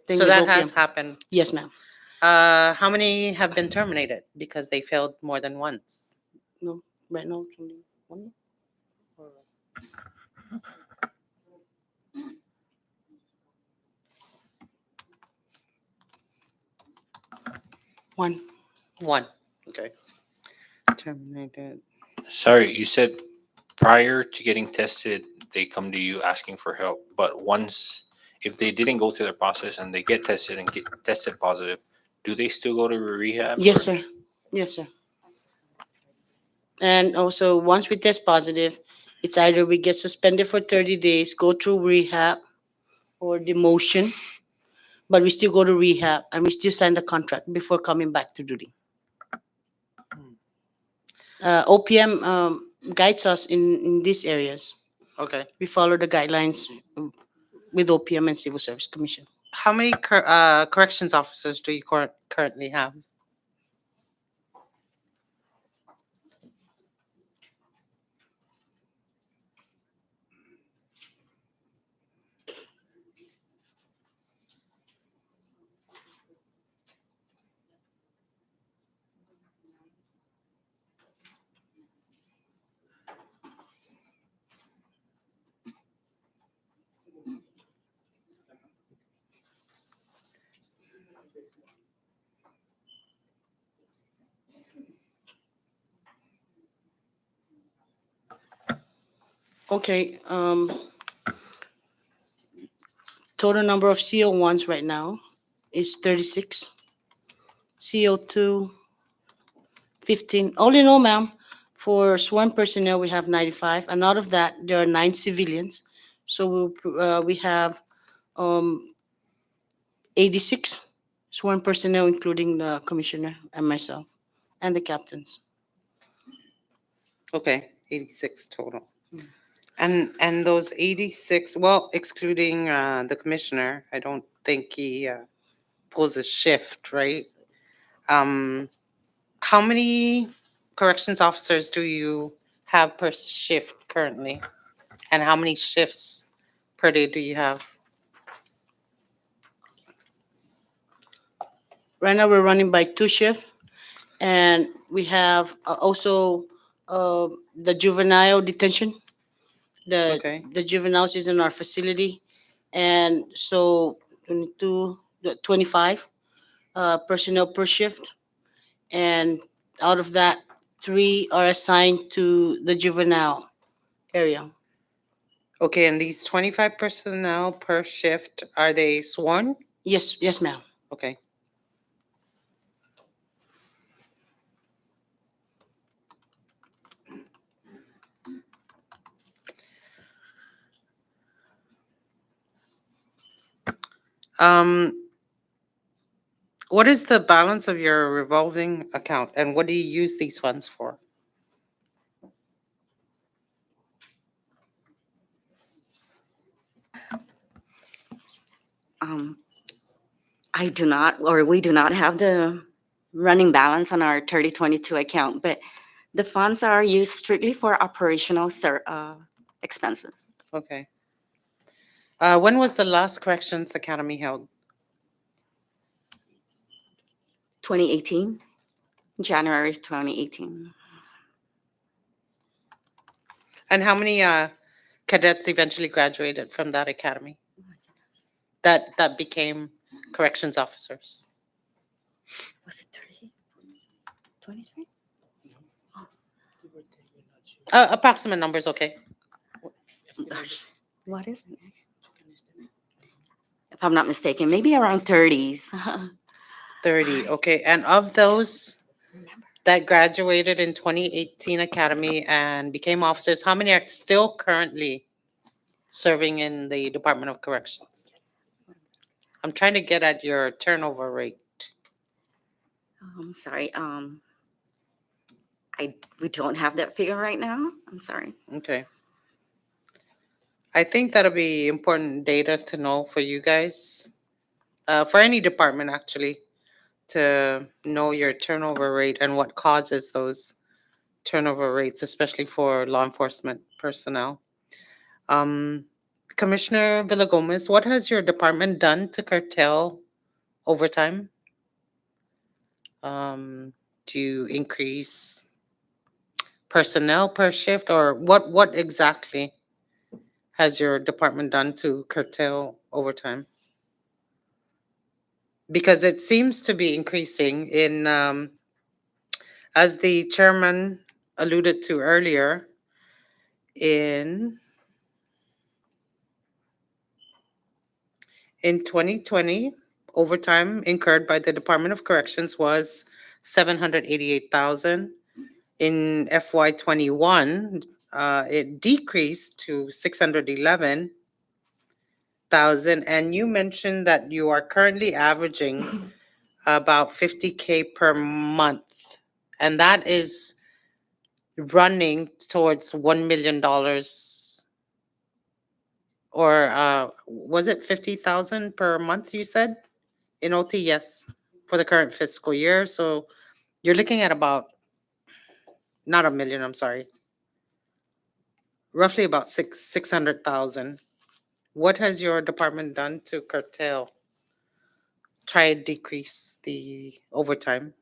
thing So with that has OPM. happened. Yes, ma'am. How many have been terminated because they failed more than once? No, right now, it's only one. One. One. Okay. Terminated. Sorry, you said prior to getting tested, they come to you asking for help. But once, if they didn't go through the process and they get tested and get tested positive, do they still go to rehab? Yes, or- sir. Yes, sir. And also, once we test positive, it's either we get suspended for 30 days, go through rehab or demotion, but we still go to rehab and we still sign the contract before coming back to duty. OPM guides us in these areas. Okay. We follow the guidelines with OPM and Civil Service Commission. How many corrections officers do you currently have? Okay, total number of CO1s right now is 36. CO2, 15. All in all, ma'am, for sworn personnel, we have 95. And out of that, there are 9 civilians. So we have 86 sworn personnel, including the commissioner and myself and the captains. Okay, 86 total. Mm. And those 86, well, excluding the commissioner, I don't think he pulls a shift, right? Um, how many corrections officers do you have per shift currently? And how many shifts per day do you have? Right now, we're running by 2 shifts, and we have also the juvenile detention. The Okay. the juveniles is in our facility, and so 22, 25 personnel per shift, and out of that, 3 are assigned to the juvenile area. Okay, and these 25 personnel per shift, are they sworn? Yes, yes, ma'am. Okay. Um, what is the balance of your revolving account and what do you use these funds for? Um, I do not, or we do not have the running balance on our 3022 account, but the funds are used strictly for operational expenses. Okay. When was the last Corrections Academy held? 2018, January 2018. And how many cadets eventually graduated from that academy that became corrections officers? Was it 30? 23? Approximate numbers, okay. Gosh, what is it? If I'm not mistaken, maybe around 30s. 30, okay. And of those that graduated in 2018 academy and became officers, how many are still currently serving in the Department of Corrections? I'm trying to get at your turnover rate. I'm sorry. We don't have that figure right now. I'm sorry. Okay. I think that'll be important data to know for you guys, for any department actually, to know your turnover rate and what causes those turnover rates, especially for law enforcement personnel. Um, Commissioner Villagomez, what has your department done to curtail overtime? To increase personnel per shift, or what exactly has your department done to curtail overtime? Because it seems to be increasing in, as the chairman alluded to earlier, in 2020, overtime incurred by the Department of Corrections was 788,000. In FY '21, it decreased to 611,000. And you mentioned that you are currently averaging about 50K per month, and that is running towards $1 million, or was it 50,000 per month? You said in OT, yes, for the current fiscal year. So you're looking at about, not a million, I'm sorry, roughly about 600,000. What has your department done to curtail, try and decrease the overtime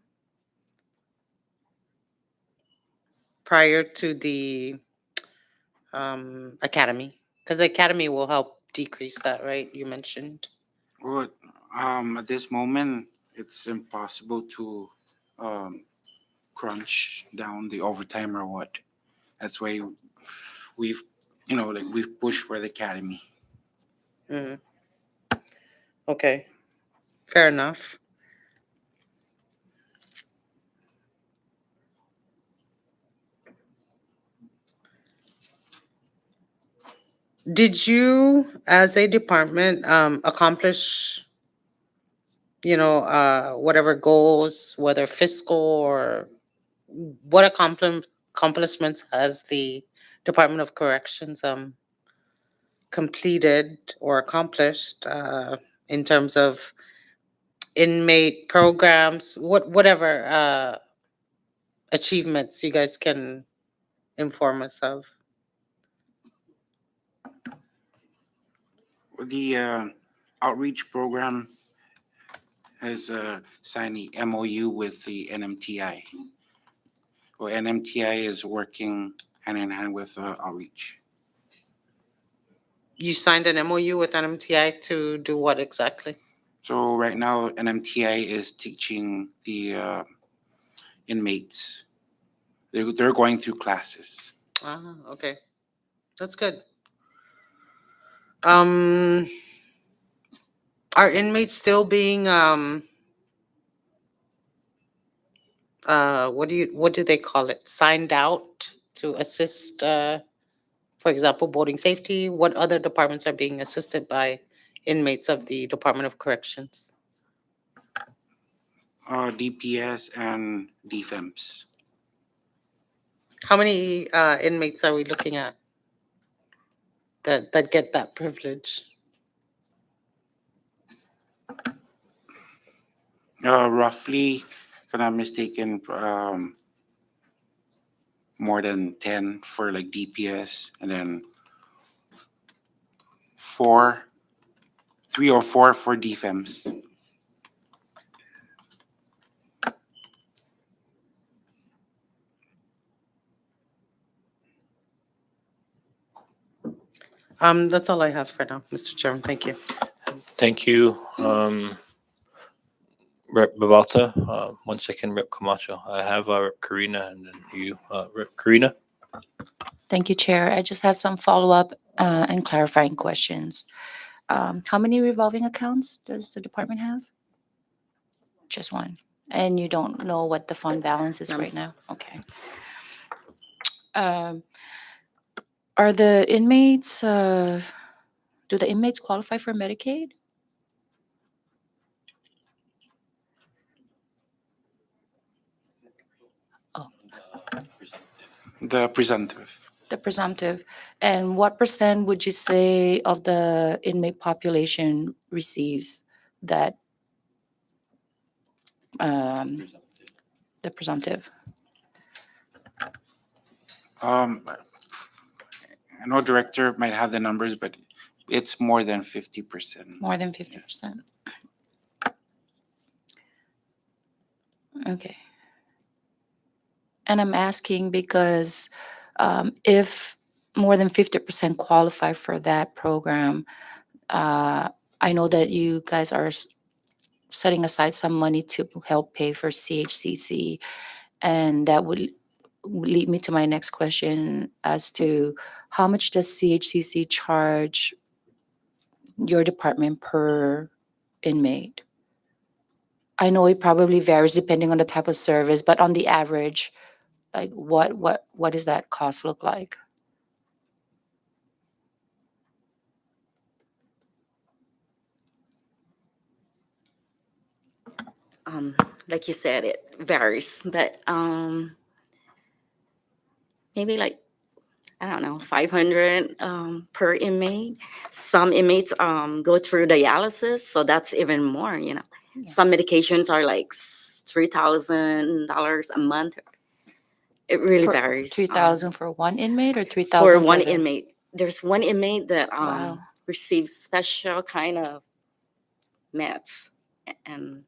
prior to the academy? Because the academy will help decrease that, right? You mentioned. Well, at this moment, it's impossible to crunch down the overtime or what. That's why we've, we've pushed for the academy. Mhm. Okay, fair enough. Did you, as a department, accomplish, whatever goals, whether fiscal or what accomplishments has the Department of Corrections completed or accomplished in terms of inmate programs, whatever achievements you guys can inform us of? The outreach program has signed the MOU with the NMTI. Well, NMTI is working hand in hand with outreach. You signed an MOU with NMTI to do what exactly? So right now, NMTI is teaching the inmates. They're going through classes. Ah, okay. That's good. Um, are inmates still being what do they call it? Signed out to assist for example, boarding safety? What other departments are being assisted by inmates of the Department of Corrections? DPS and DFEMS. How many inmates are we looking at that get that privilege? Roughly, if I'm not mistaken, more than 10 for like DPS, and then 3 or 4 for DFEMS. That's all I have for now, Mr. Chairman. Thank you. Thank you, Rep. Babalta. 1 second, Rep. Camacho. I have Rep. Karina, and then you, Rep. Karina. Thank you, Chair. I just have some follow-up and clarifying questions. How many revolving accounts does the department have? Just one. And you don't know what the fund balance is right now? Okay. Um, Are the inmates, do the inmates qualify for Medicaid? The presumptive. The presumptive. And what percent would you say of the inmate population receives that, the presumptive? I know director might have the numbers, but it's more than 50%. More than 50%. Okay. And I'm asking because if more than 50% qualify for that program, I know that you guys are setting aside some money to help pay for CHCC, and that would lead me to my next question as to how much does CHCC charge your department per inmate? I know it probably varies depending on the type of service, but on the average, like what does that cost look like? Um, like you said, it varies, but maybe like, I don't know, 500 per inmate. Some inmates go through dialysis, so that's even more, you know. Yeah. Some medications are like $3,000 a month. It really For varies. 3,000 for one inmate or For 3,000 one the- inmate. There's one inmate that Wow. receives special kind of meds, and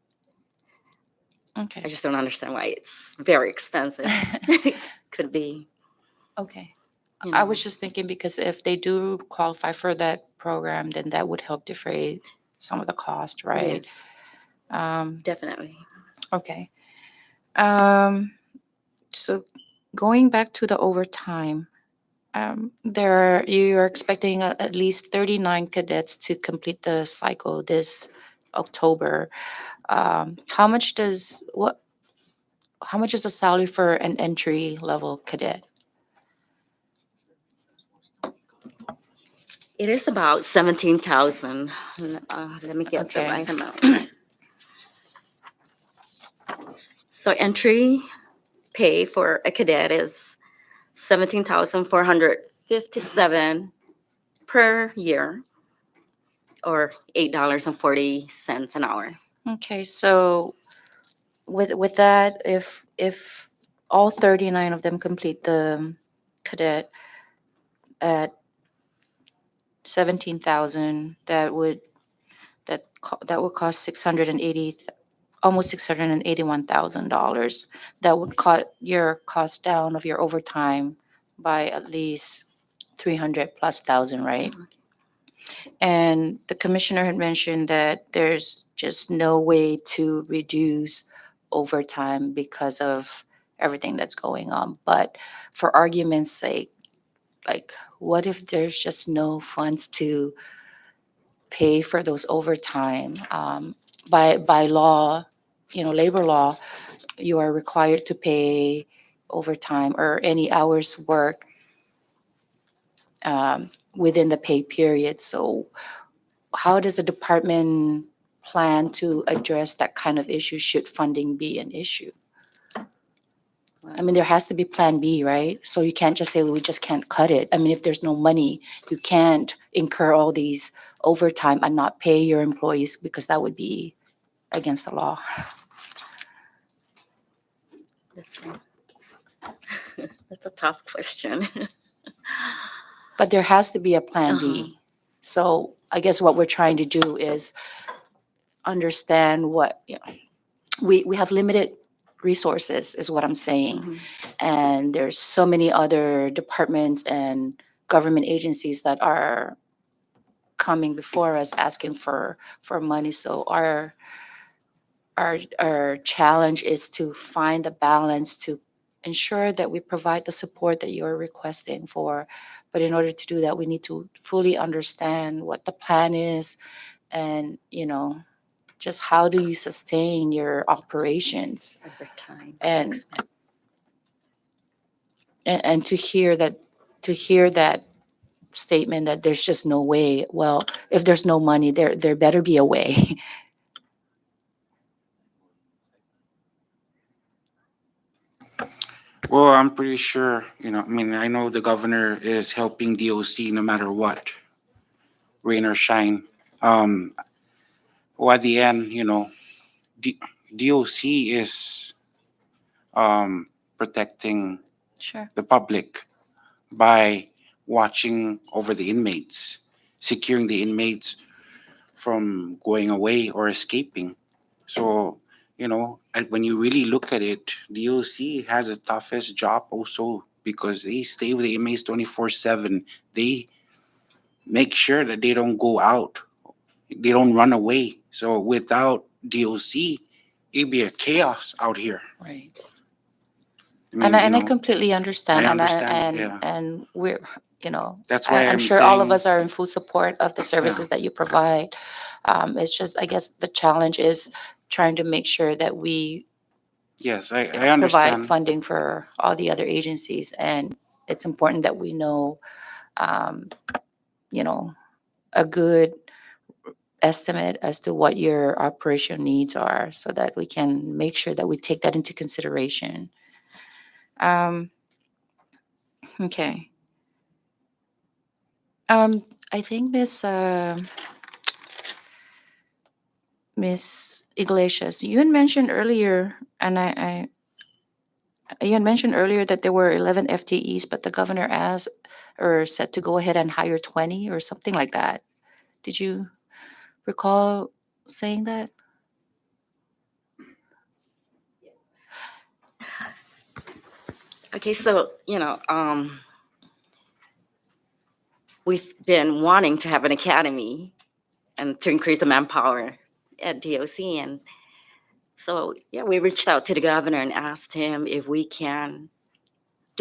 I Okay. just don't understand why it's very expensive. Could be, Okay. you I know. was just thinking because if they do qualify for that program, then that would help defray some of the cost, right? Yes, Um, definitely. okay. Um, so going back to the overtime, you're expecting at least 39 cadets to complete the cycle this October. How much is the salary for an entry level cadet? It is about 17,000. Let me get the Okay. right amount. So entry pay for a cadet is 17,457 per year, or $8.40 an hour. Okay, so with that, if all 39 of them complete the cadet at 17,000, that would cost 680, almost $681,000. That would cut your cost down of your overtime by at least 300 plus thousand, right? And the commissioner had mentioned that there's just no way to reduce overtime because of everything that's going on. But for argument's sake, like, what if there's just no funds to pay for those overtime? By law, labor law, you are required to pay overtime or any hours worked within the pay period. So how does the department plan to address that kind of issue should funding be an issue? I mean, there has to be plan B, right? So you can't just say, well, we just can't cut it. I mean, if there's no money, you can't incur all these overtime and not pay your employees because that would be against the law. That's a, that's a tough question. But there has to be a plan Uh-huh. B. So I guess what we're trying to do is understand we have limited resources is what I'm saying. Mhm. And there's so many other departments and government agencies that are coming before us asking for money. So our challenge is to find the balance to ensure that we provide the support that you're requesting for. But in order to do that, we need to fully understand what the plan is and, just how do you sustain your operations. Overtime. And and to hear that statement that there's just no way. Well, if there's no money, there better be a way. Well, I'm pretty sure, I mean, I know the governor is helping DOC no matter what, rain or shine. Um, well, at the end, D- DOC is protecting Sure. the public. by watching over the inmates, securing the inmates from going away or escaping. So, and when you really look at it, DOC has the toughest job also because they stay with the inmates 24/7. They make sure that they don't go out, they don't run away. So without DOC, it'd be a chaos out here. Right. I mean, And I completely understand. I And understand, yeah. and we're, That's why I'm I'm sure all of saying, us are in full support of the services that you provide. It's just, I guess the challenge is trying to make sure that we yes, I provide understand. funding for all the other agencies. And it's important that we know, um, you know, a good estimate as to what your operation needs are so that we can make sure that we take that into consideration. Um, okay. I think Miss Iglesias, you had mentioned earlier, and you had mentioned earlier that there were 11 FTEs, but the governor asked or said to go ahead and hire 20 or something like that. Did you recall saying that? Okay, so, we've been wanting to have an academy and to increase the manpower at DOC. And so, yeah, we reached out to the governor and asked him if we can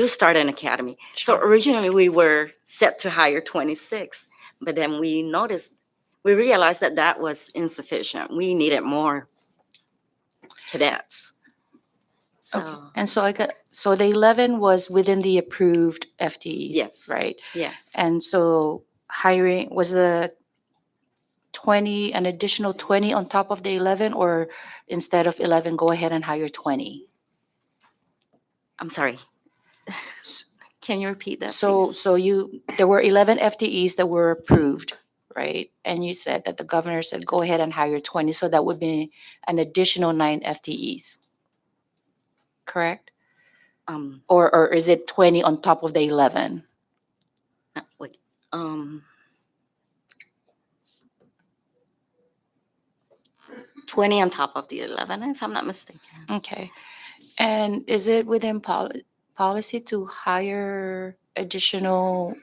start an academy. So originally we were set to hire 26, but then we realized that that was insufficient. We needed more cadets. Okay. So, And so the 11 was within the approved FTEs, yes, right? yes. And so hiring was the 20, an additional 20 on top of the 11, or instead of 11, go ahead and hire 20? I'm sorry. Can you repeat that, So, please? there were 11 FTEs that were approved, right? And you said that the governor said, go ahead and hire 20, so that would be an additional 9 FTEs, correct? Um, Or is it 20 on top of the 11? wait, um, 20 on top of the 11, if I'm not mistaken. Okay. And is it within policy to hire additional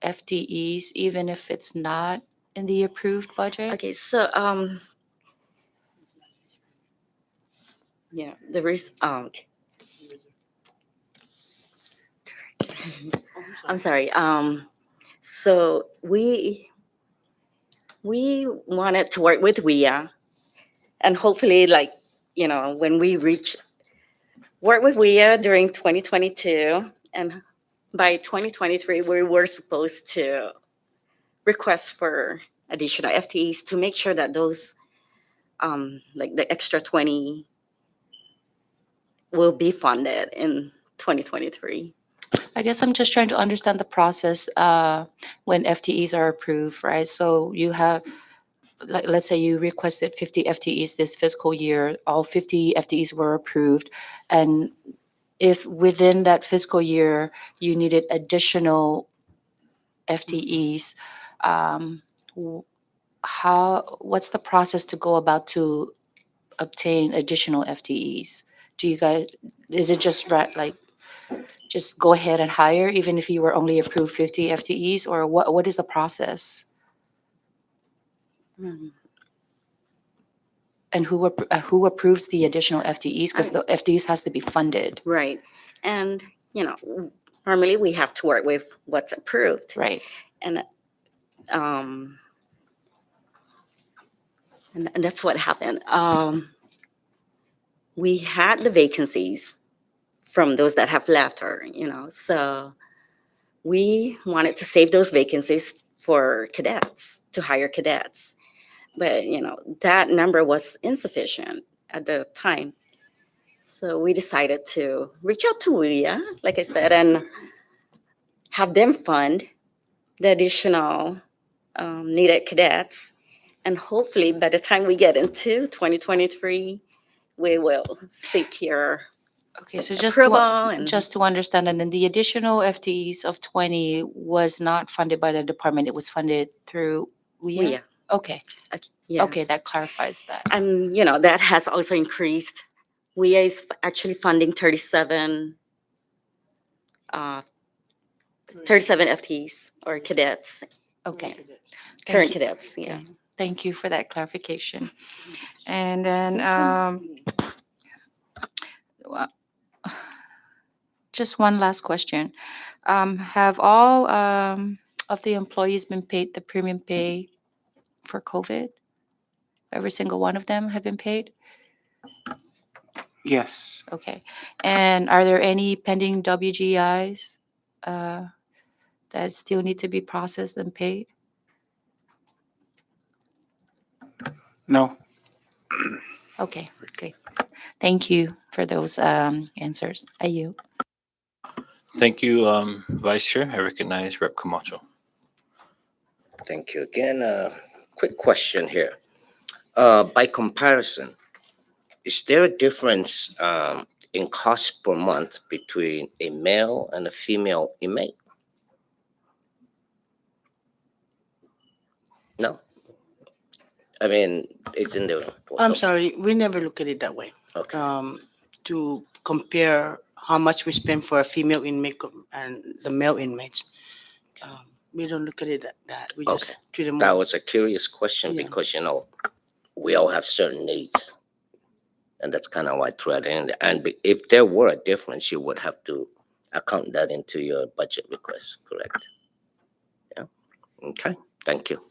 FTEs even if it's not in the approved budget? Okay, so, yeah, there is, I'm sorry. So we wanted to work with WIA, and hopefully, like, when we work with WIA during 2022, and by 2023, we were supposed to request for additional FTEs to make sure that those, like the extra 20 will be funded in 2023. I guess I'm just trying to understand the process when FTEs are approved, right? So you have, like, let's say you requested 50 FTEs this fiscal year, all 50 FTEs were approved. And if within that fiscal year you needed additional FTEs, w- what's the process to go about to obtain additional FTEs? Do you guys, is it just like just go ahead and hire even if you were only approved 50 FTEs, or what is the process? Mhm. And who approves the additional FTEs? Because the FTEs has to be funded, Right. And, normally we have to work with what's approved. right? And um and that's what happened. We had the vacancies from those that have left, or so we wanted to save those vacancies for cadets, to hire cadets. But that number was insufficient at the time. So we decided to reach out to WIA, like I said, and have them fund the additional needed cadets. And hopefully by the time we get into 2023, we will secure Okay, so approval and just to understand, and then the additional FTEs of 20 was not funded by the department, it was funded through WIA? WIA. Okay, okay, Yes. that clarifies that. And, that has also increased. WIA is actually funding uh, 37 FTEs or cadets, Okay. current you. cadets, yeah. Thank you for that clarification. And then, wa- just one last question. Have all of the employees been paid the premium pay for COVID? Every single one of them have been paid? Yes. Okay. And are there any pending WGIs that still need to be processed and paid? No. Okay, great. Thank you for those answers. I yield. Thank you, Vice Chair. I recognize Rep. Camacho. Thank you again. Quick question here. By comparison, is there a difference in cost per month between a male and a female inmate? No. I mean, it's in the. I'm sorry, we never look at it that way. Okay. To compare how much we spend for a female inmate and the male inmates. We don't look at it that. We just Okay. treat them That all. was a curious question Yeah. because we all have certain needs, and that's kind of why I threw it in there. And if there were a difference, you would have to account that into your budget request, correct? Yeah. Okay. Thank you.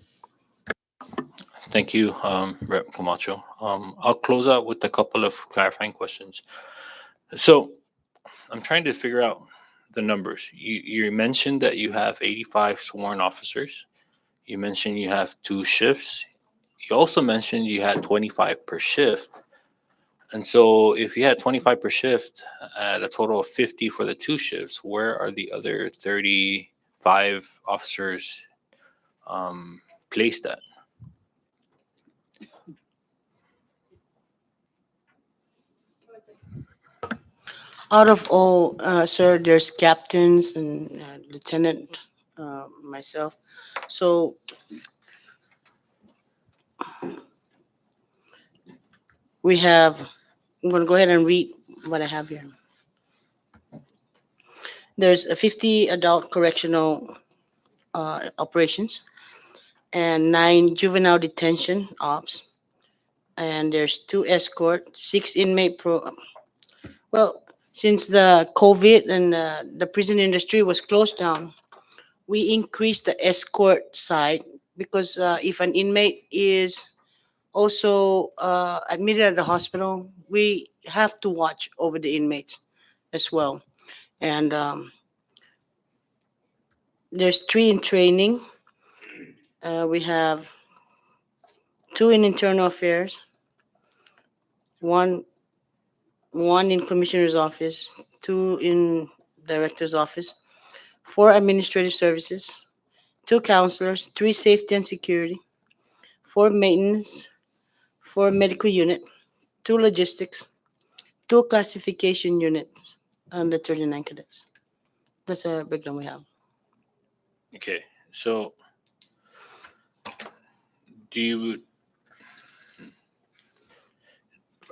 Thank you, Rep. Camacho. I'll close out with a couple of clarifying questions. So I'm trying to figure out the numbers. You mentioned that you have 85 sworn officers. You mentioned you have 2 shifts. You also mentioned you had 25 per shift. And so if you had 25 per shift at a total of 50 for the 2 shifts, where are the other 35 officers placed at? Out of all, sir, there's captains and lieutenant, myself. So we have, I'm going to go ahead and read what I have here. There's a 50 adult correctional operations and 9 juvenile detention ops. And there's 2 escort, 6 inmate well, since the COVID and the prison industry was closed down, we increased the escort side because if an inmate is also admitted at the hospital, we have to watch over the inmates as well. And there's 3 in training. We have 2 in internal affairs, one one in commissioner's office, 2 in director's office, 4 administrative services, 2 counselors, 3 safety and security, 4 maintenance, 4 medical unit, 2 logistics, 2 classification units, and the 39 cadets. That's a breakdown we have. Okay, so do you?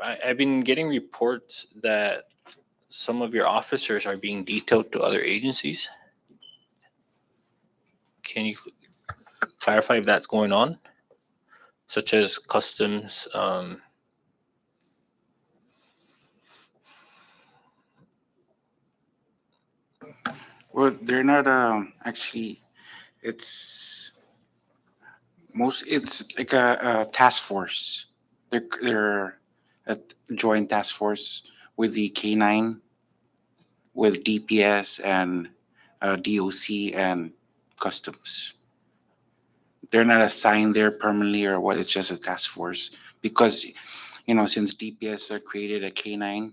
I've been getting reports that some of your officers are being detailed to other agencies. Can you clarify if that's going on, such as customs? Well, they're not actually. It's It's like a task force. They're a joint task force with the K9, with DPS and DOC and customs. They're not assigned there permanently or what. It's just a task force because since DPS created a K9,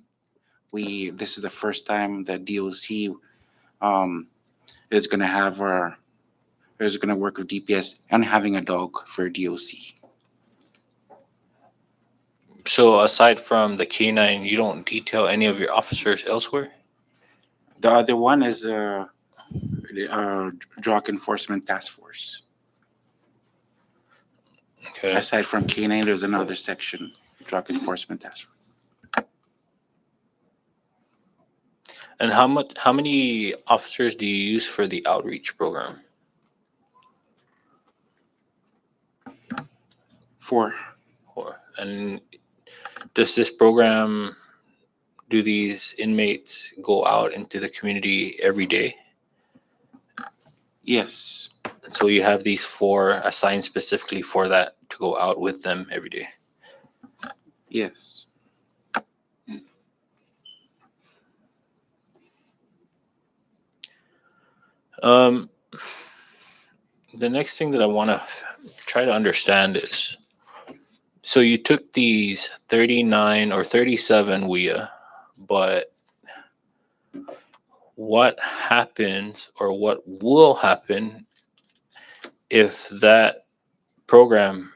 this is the first time that DOC is gonna have our is gonna work with DPS and having a dog for DOC. So aside from the K9, you don't detail any of your officers elsewhere? The other one is drug enforcement task force. Okay. Aside from K9, there's another section, drug enforcement task force. And how many officers do you use for the outreach program? 4. And does this program, do these inmates go out into the community every day? Yes. And so you have these 4 assigned specifically for that to go out with them every day. Yes. Um, the next thing that I want to try to understand is, so you took these 39 or 37 WIA, but what happens or what will happen if that program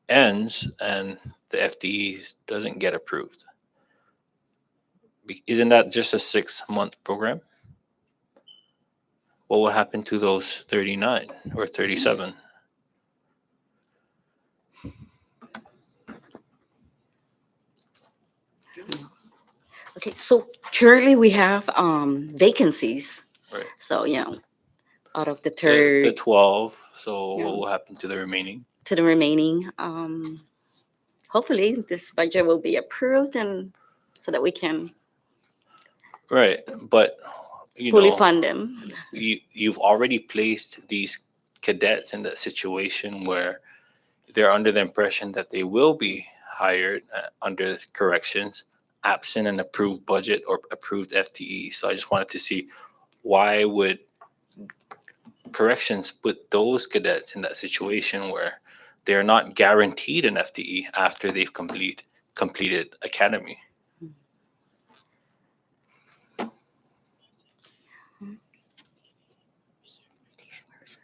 ends and the FTEs doesn't get approved? Isn't that just a 6-month program? What will happen to those 39 or 37? Okay, so currently we have vacancies. Right. So, out of the The 12. So Yeah. what will happen to the remaining? to the remaining, hopefully this budget will be approved and so that we can Right. But fully fund them. you've already placed these cadets in that situation where they're under the impression that they will be hired under corrections absent an approved budget or approved FTE. So I just wanted to see, why would corrections put those cadets in that situation where they're not guaranteed an FTE after they've completed academy?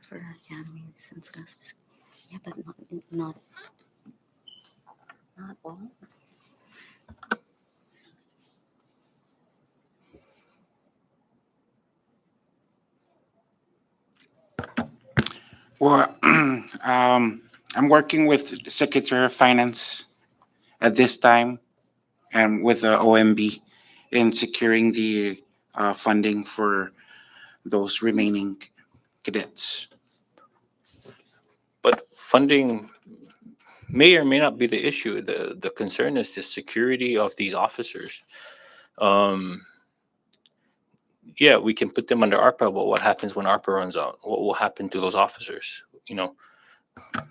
For academy since last fiscal. Yeah, but not all. Well, I'm working with the Secretary of Finance at this time and with the OMB in securing the funding for those remaining cadets. But funding may or may not be the issue. The concern is the security of these officers. Yeah, we can put them under ARPA, but what happens when ARPA runs out? What will happen to those officers?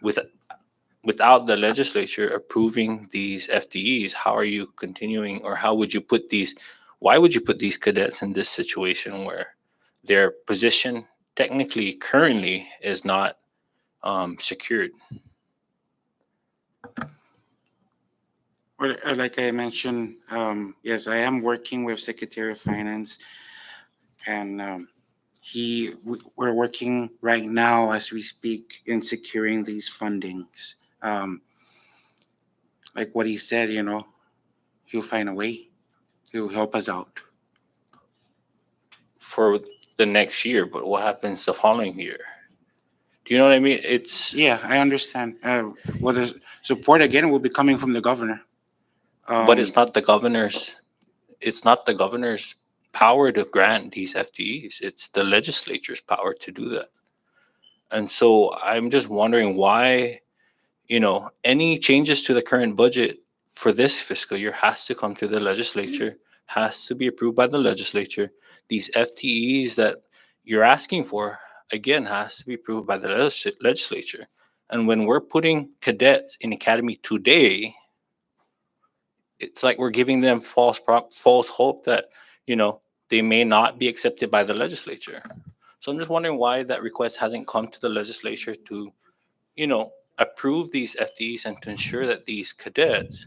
With without the legislature approving these FTEs, how are you continuing, or how would you put these? Why would you put these cadets in this situation where their position technically currently is not secured? Well, like I mentioned, yes, I am working with Secretary of Finance, and we're working right now as we speak in securing these fundings. Like what he said, he'll find a way. He'll help us out. For the next year, but what happens the following year? Do you know what I mean? It's Yeah, I understand. Well, the support again will be coming from the governor. but it's not the governor's. It's not the governor's power to grant these FTEs. It's the legislature's power to do that. And so I'm just wondering why, any changes to the current budget for this fiscal year has to come to the legislature, has to be approved by the legislature. These FTEs that you're asking for, again, has to be approved by the legislature. And when we're putting cadets in academy today, it's like we're giving them false hope that, they may not be accepted by the legislature. So I'm just wondering why that request hasn't come to the legislature to, approve these FTEs and to ensure that these cadets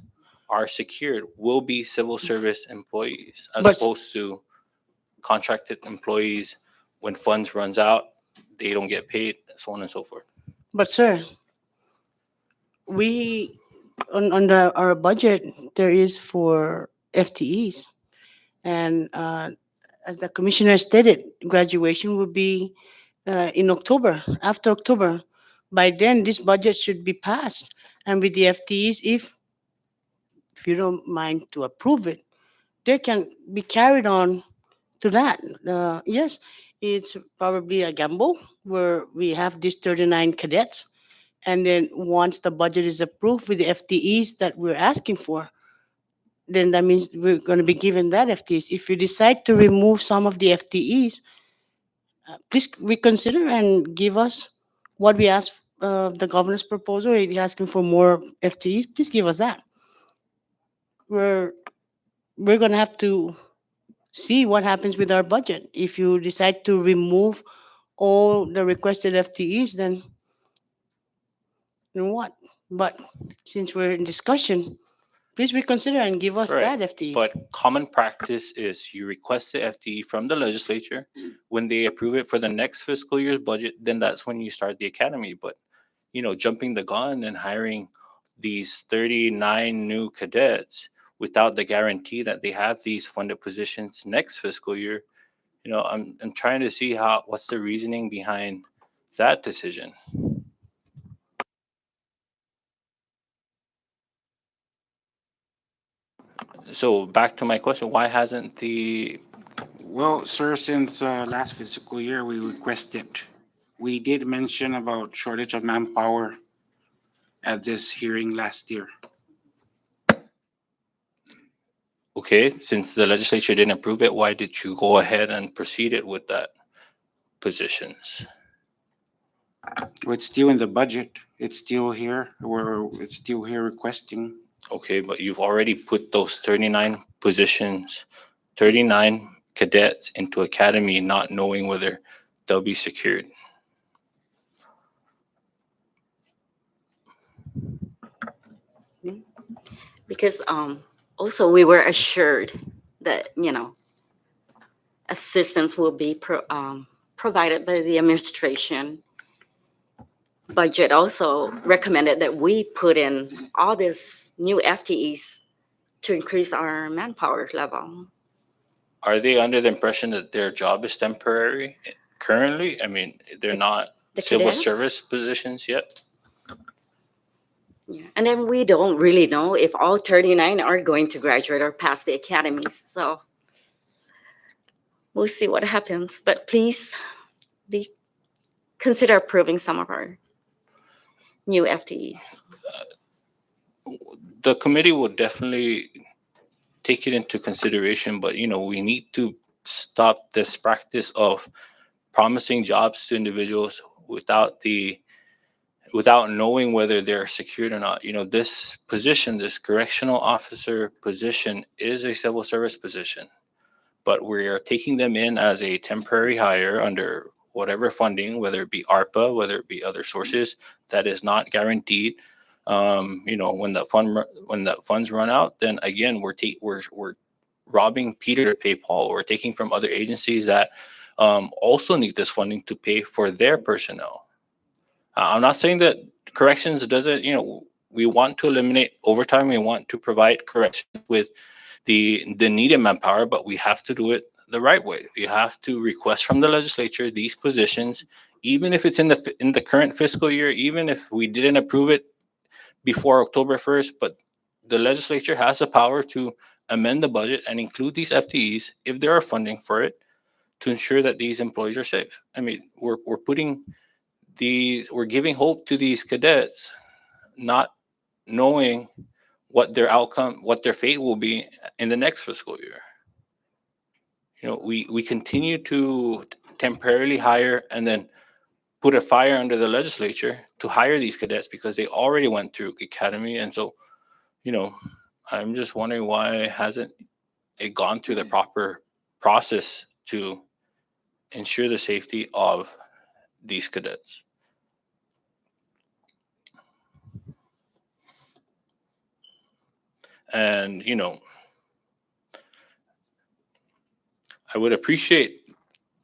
are secured, will be civil service employees, as But- opposed to contracted employees. When funds runs out, they don't get paid, so on and so forth. But sir, we our budget, there is for FTEs. And as the commissioner stated, graduation will be in October, after October. By then, this budget should be passed. And with the FTEs, if you don't mind to approve it, they can be carried on to that. Yes, it's probably a gamble where we have these 39 cadets. And then once the budget is approved with the FTEs that we're asking for, then that means we're going to be given that FTEs. If you decide to remove some of the FTEs, please reconsider and give us what we asked. The governor's proposal, he's asking for more FTEs. Please give us that. We're we're going to have to see what happens with our budget. If you decide to remove all the requested FTEs, then what? But since we're in discussion, please reconsider and give us Right, that FTEs. but common practice is you request the FTE from the legislature. When they approve it for the next fiscal year's budget, then that's when you start the academy. But, jumping the gun and hiring these 39 new cadets without the guarantee that they have these funded positions next fiscal year, I'm trying to see what's the reasoning behind that decision. So back to my question, why hasn't the Well, sir, since last fiscal year, we requested, we did mention about shortage of manpower at this hearing last year. Okay, since the legislature didn't approve it, why did you go ahead and proceed it with that positions? It's still in the budget. It's still here. It's still here requesting. Okay, but you've already put those 39 positions, 39 cadets into academy, not knowing whether they'll be secured. Because also we were assured that, assistance will be provided by the administration. Budget also recommended that we put in all these new FTEs to increase our manpower level. Are they under the impression that their job is temporary currently? I mean, they're not The civil cadets? service positions yet? Yeah. And then we don't really know if all 39 are going to graduate or pass the academies. So we'll see what happens. But please consider approving some of our new FTEs. The committee will definitely take it into consideration, but we need to stop this practice of promising jobs to individuals without knowing whether they're secured or not. This position, this correctional officer position, is a civil service position, but we are taking them in as a temporary hire under whatever funding, whether it be ARPA, whether it be other sources, that is not guaranteed. When that funds run out, then again we're robbing Peter to pay Paul. We're taking from other agencies that also need this funding to pay for their personnel. I'm not saying that corrections doesn't, we want to eliminate overtime. We want to provide corrections with the needed manpower, but we have to do it the right way. We have to request from the legislature these positions, even if it's in the current fiscal year, even if we didn't approve it before October 1st, but the legislature has the power to amend the budget and include these FTEs if there are funding for it to ensure that these employees are safe. I mean, we're giving hope to these cadets, not knowing what their outcome, what their fate will be in the next fiscal year. We continue to temporarily hire and then put a fire under the legislature to hire these cadets because they already went through academy. And so, I'm just wondering why hasn't it gone through the proper process to ensure the safety of these cadets? And, I would appreciate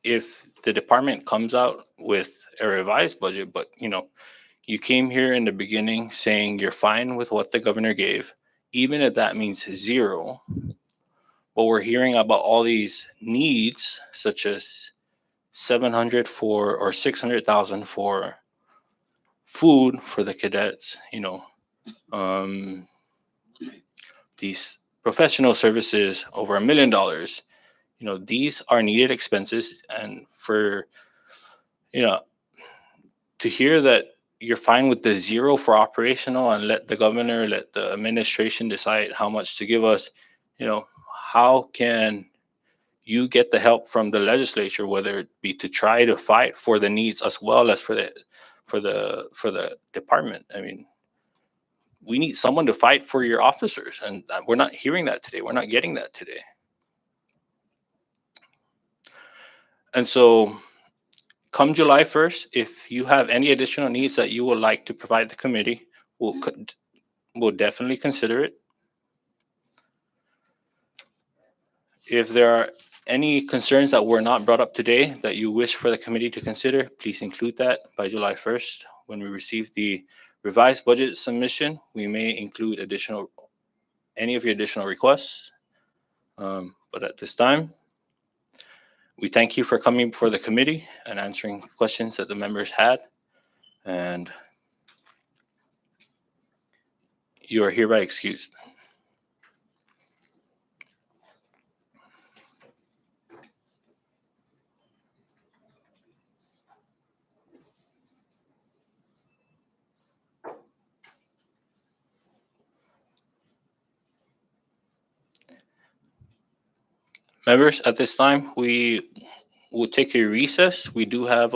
if the department comes out with a revised budget, but, You came here in the beginning saying you're fine with what the governor gave, even if that means zero. But we're hearing about all these needs, such as 700 for or 600,000 for food for the cadets, um, these professional services over $1 million. These are needed expenses, and for to hear that you're fine with the zero for operational and let the governor, let the administration decide how much to give us, how can you get the help from the legislature, whether it be to try to fight for the needs as well as for the department? I mean, we need someone to fight for your officers, and we're not hearing that today. We're not getting that today. And so come July 1st, if you have any additional needs that you would like to provide the committee, we'll definitely consider it. If there are any concerns that were not brought up today that you wish for the committee to consider, please include that by July 1st. When we receive the revised budget submission, we may include any of your additional requests. But at this time, we thank you for coming before the committee and answering questions that the members had. And you are hereby excused. Members, at this time, we will take a recess. We do have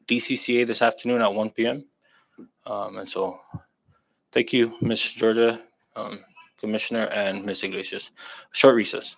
DCCA this afternoon at 1 p.m. And so thank you, Ms. Georgia, Commissioner, and Ms. Iglesias. Short recess.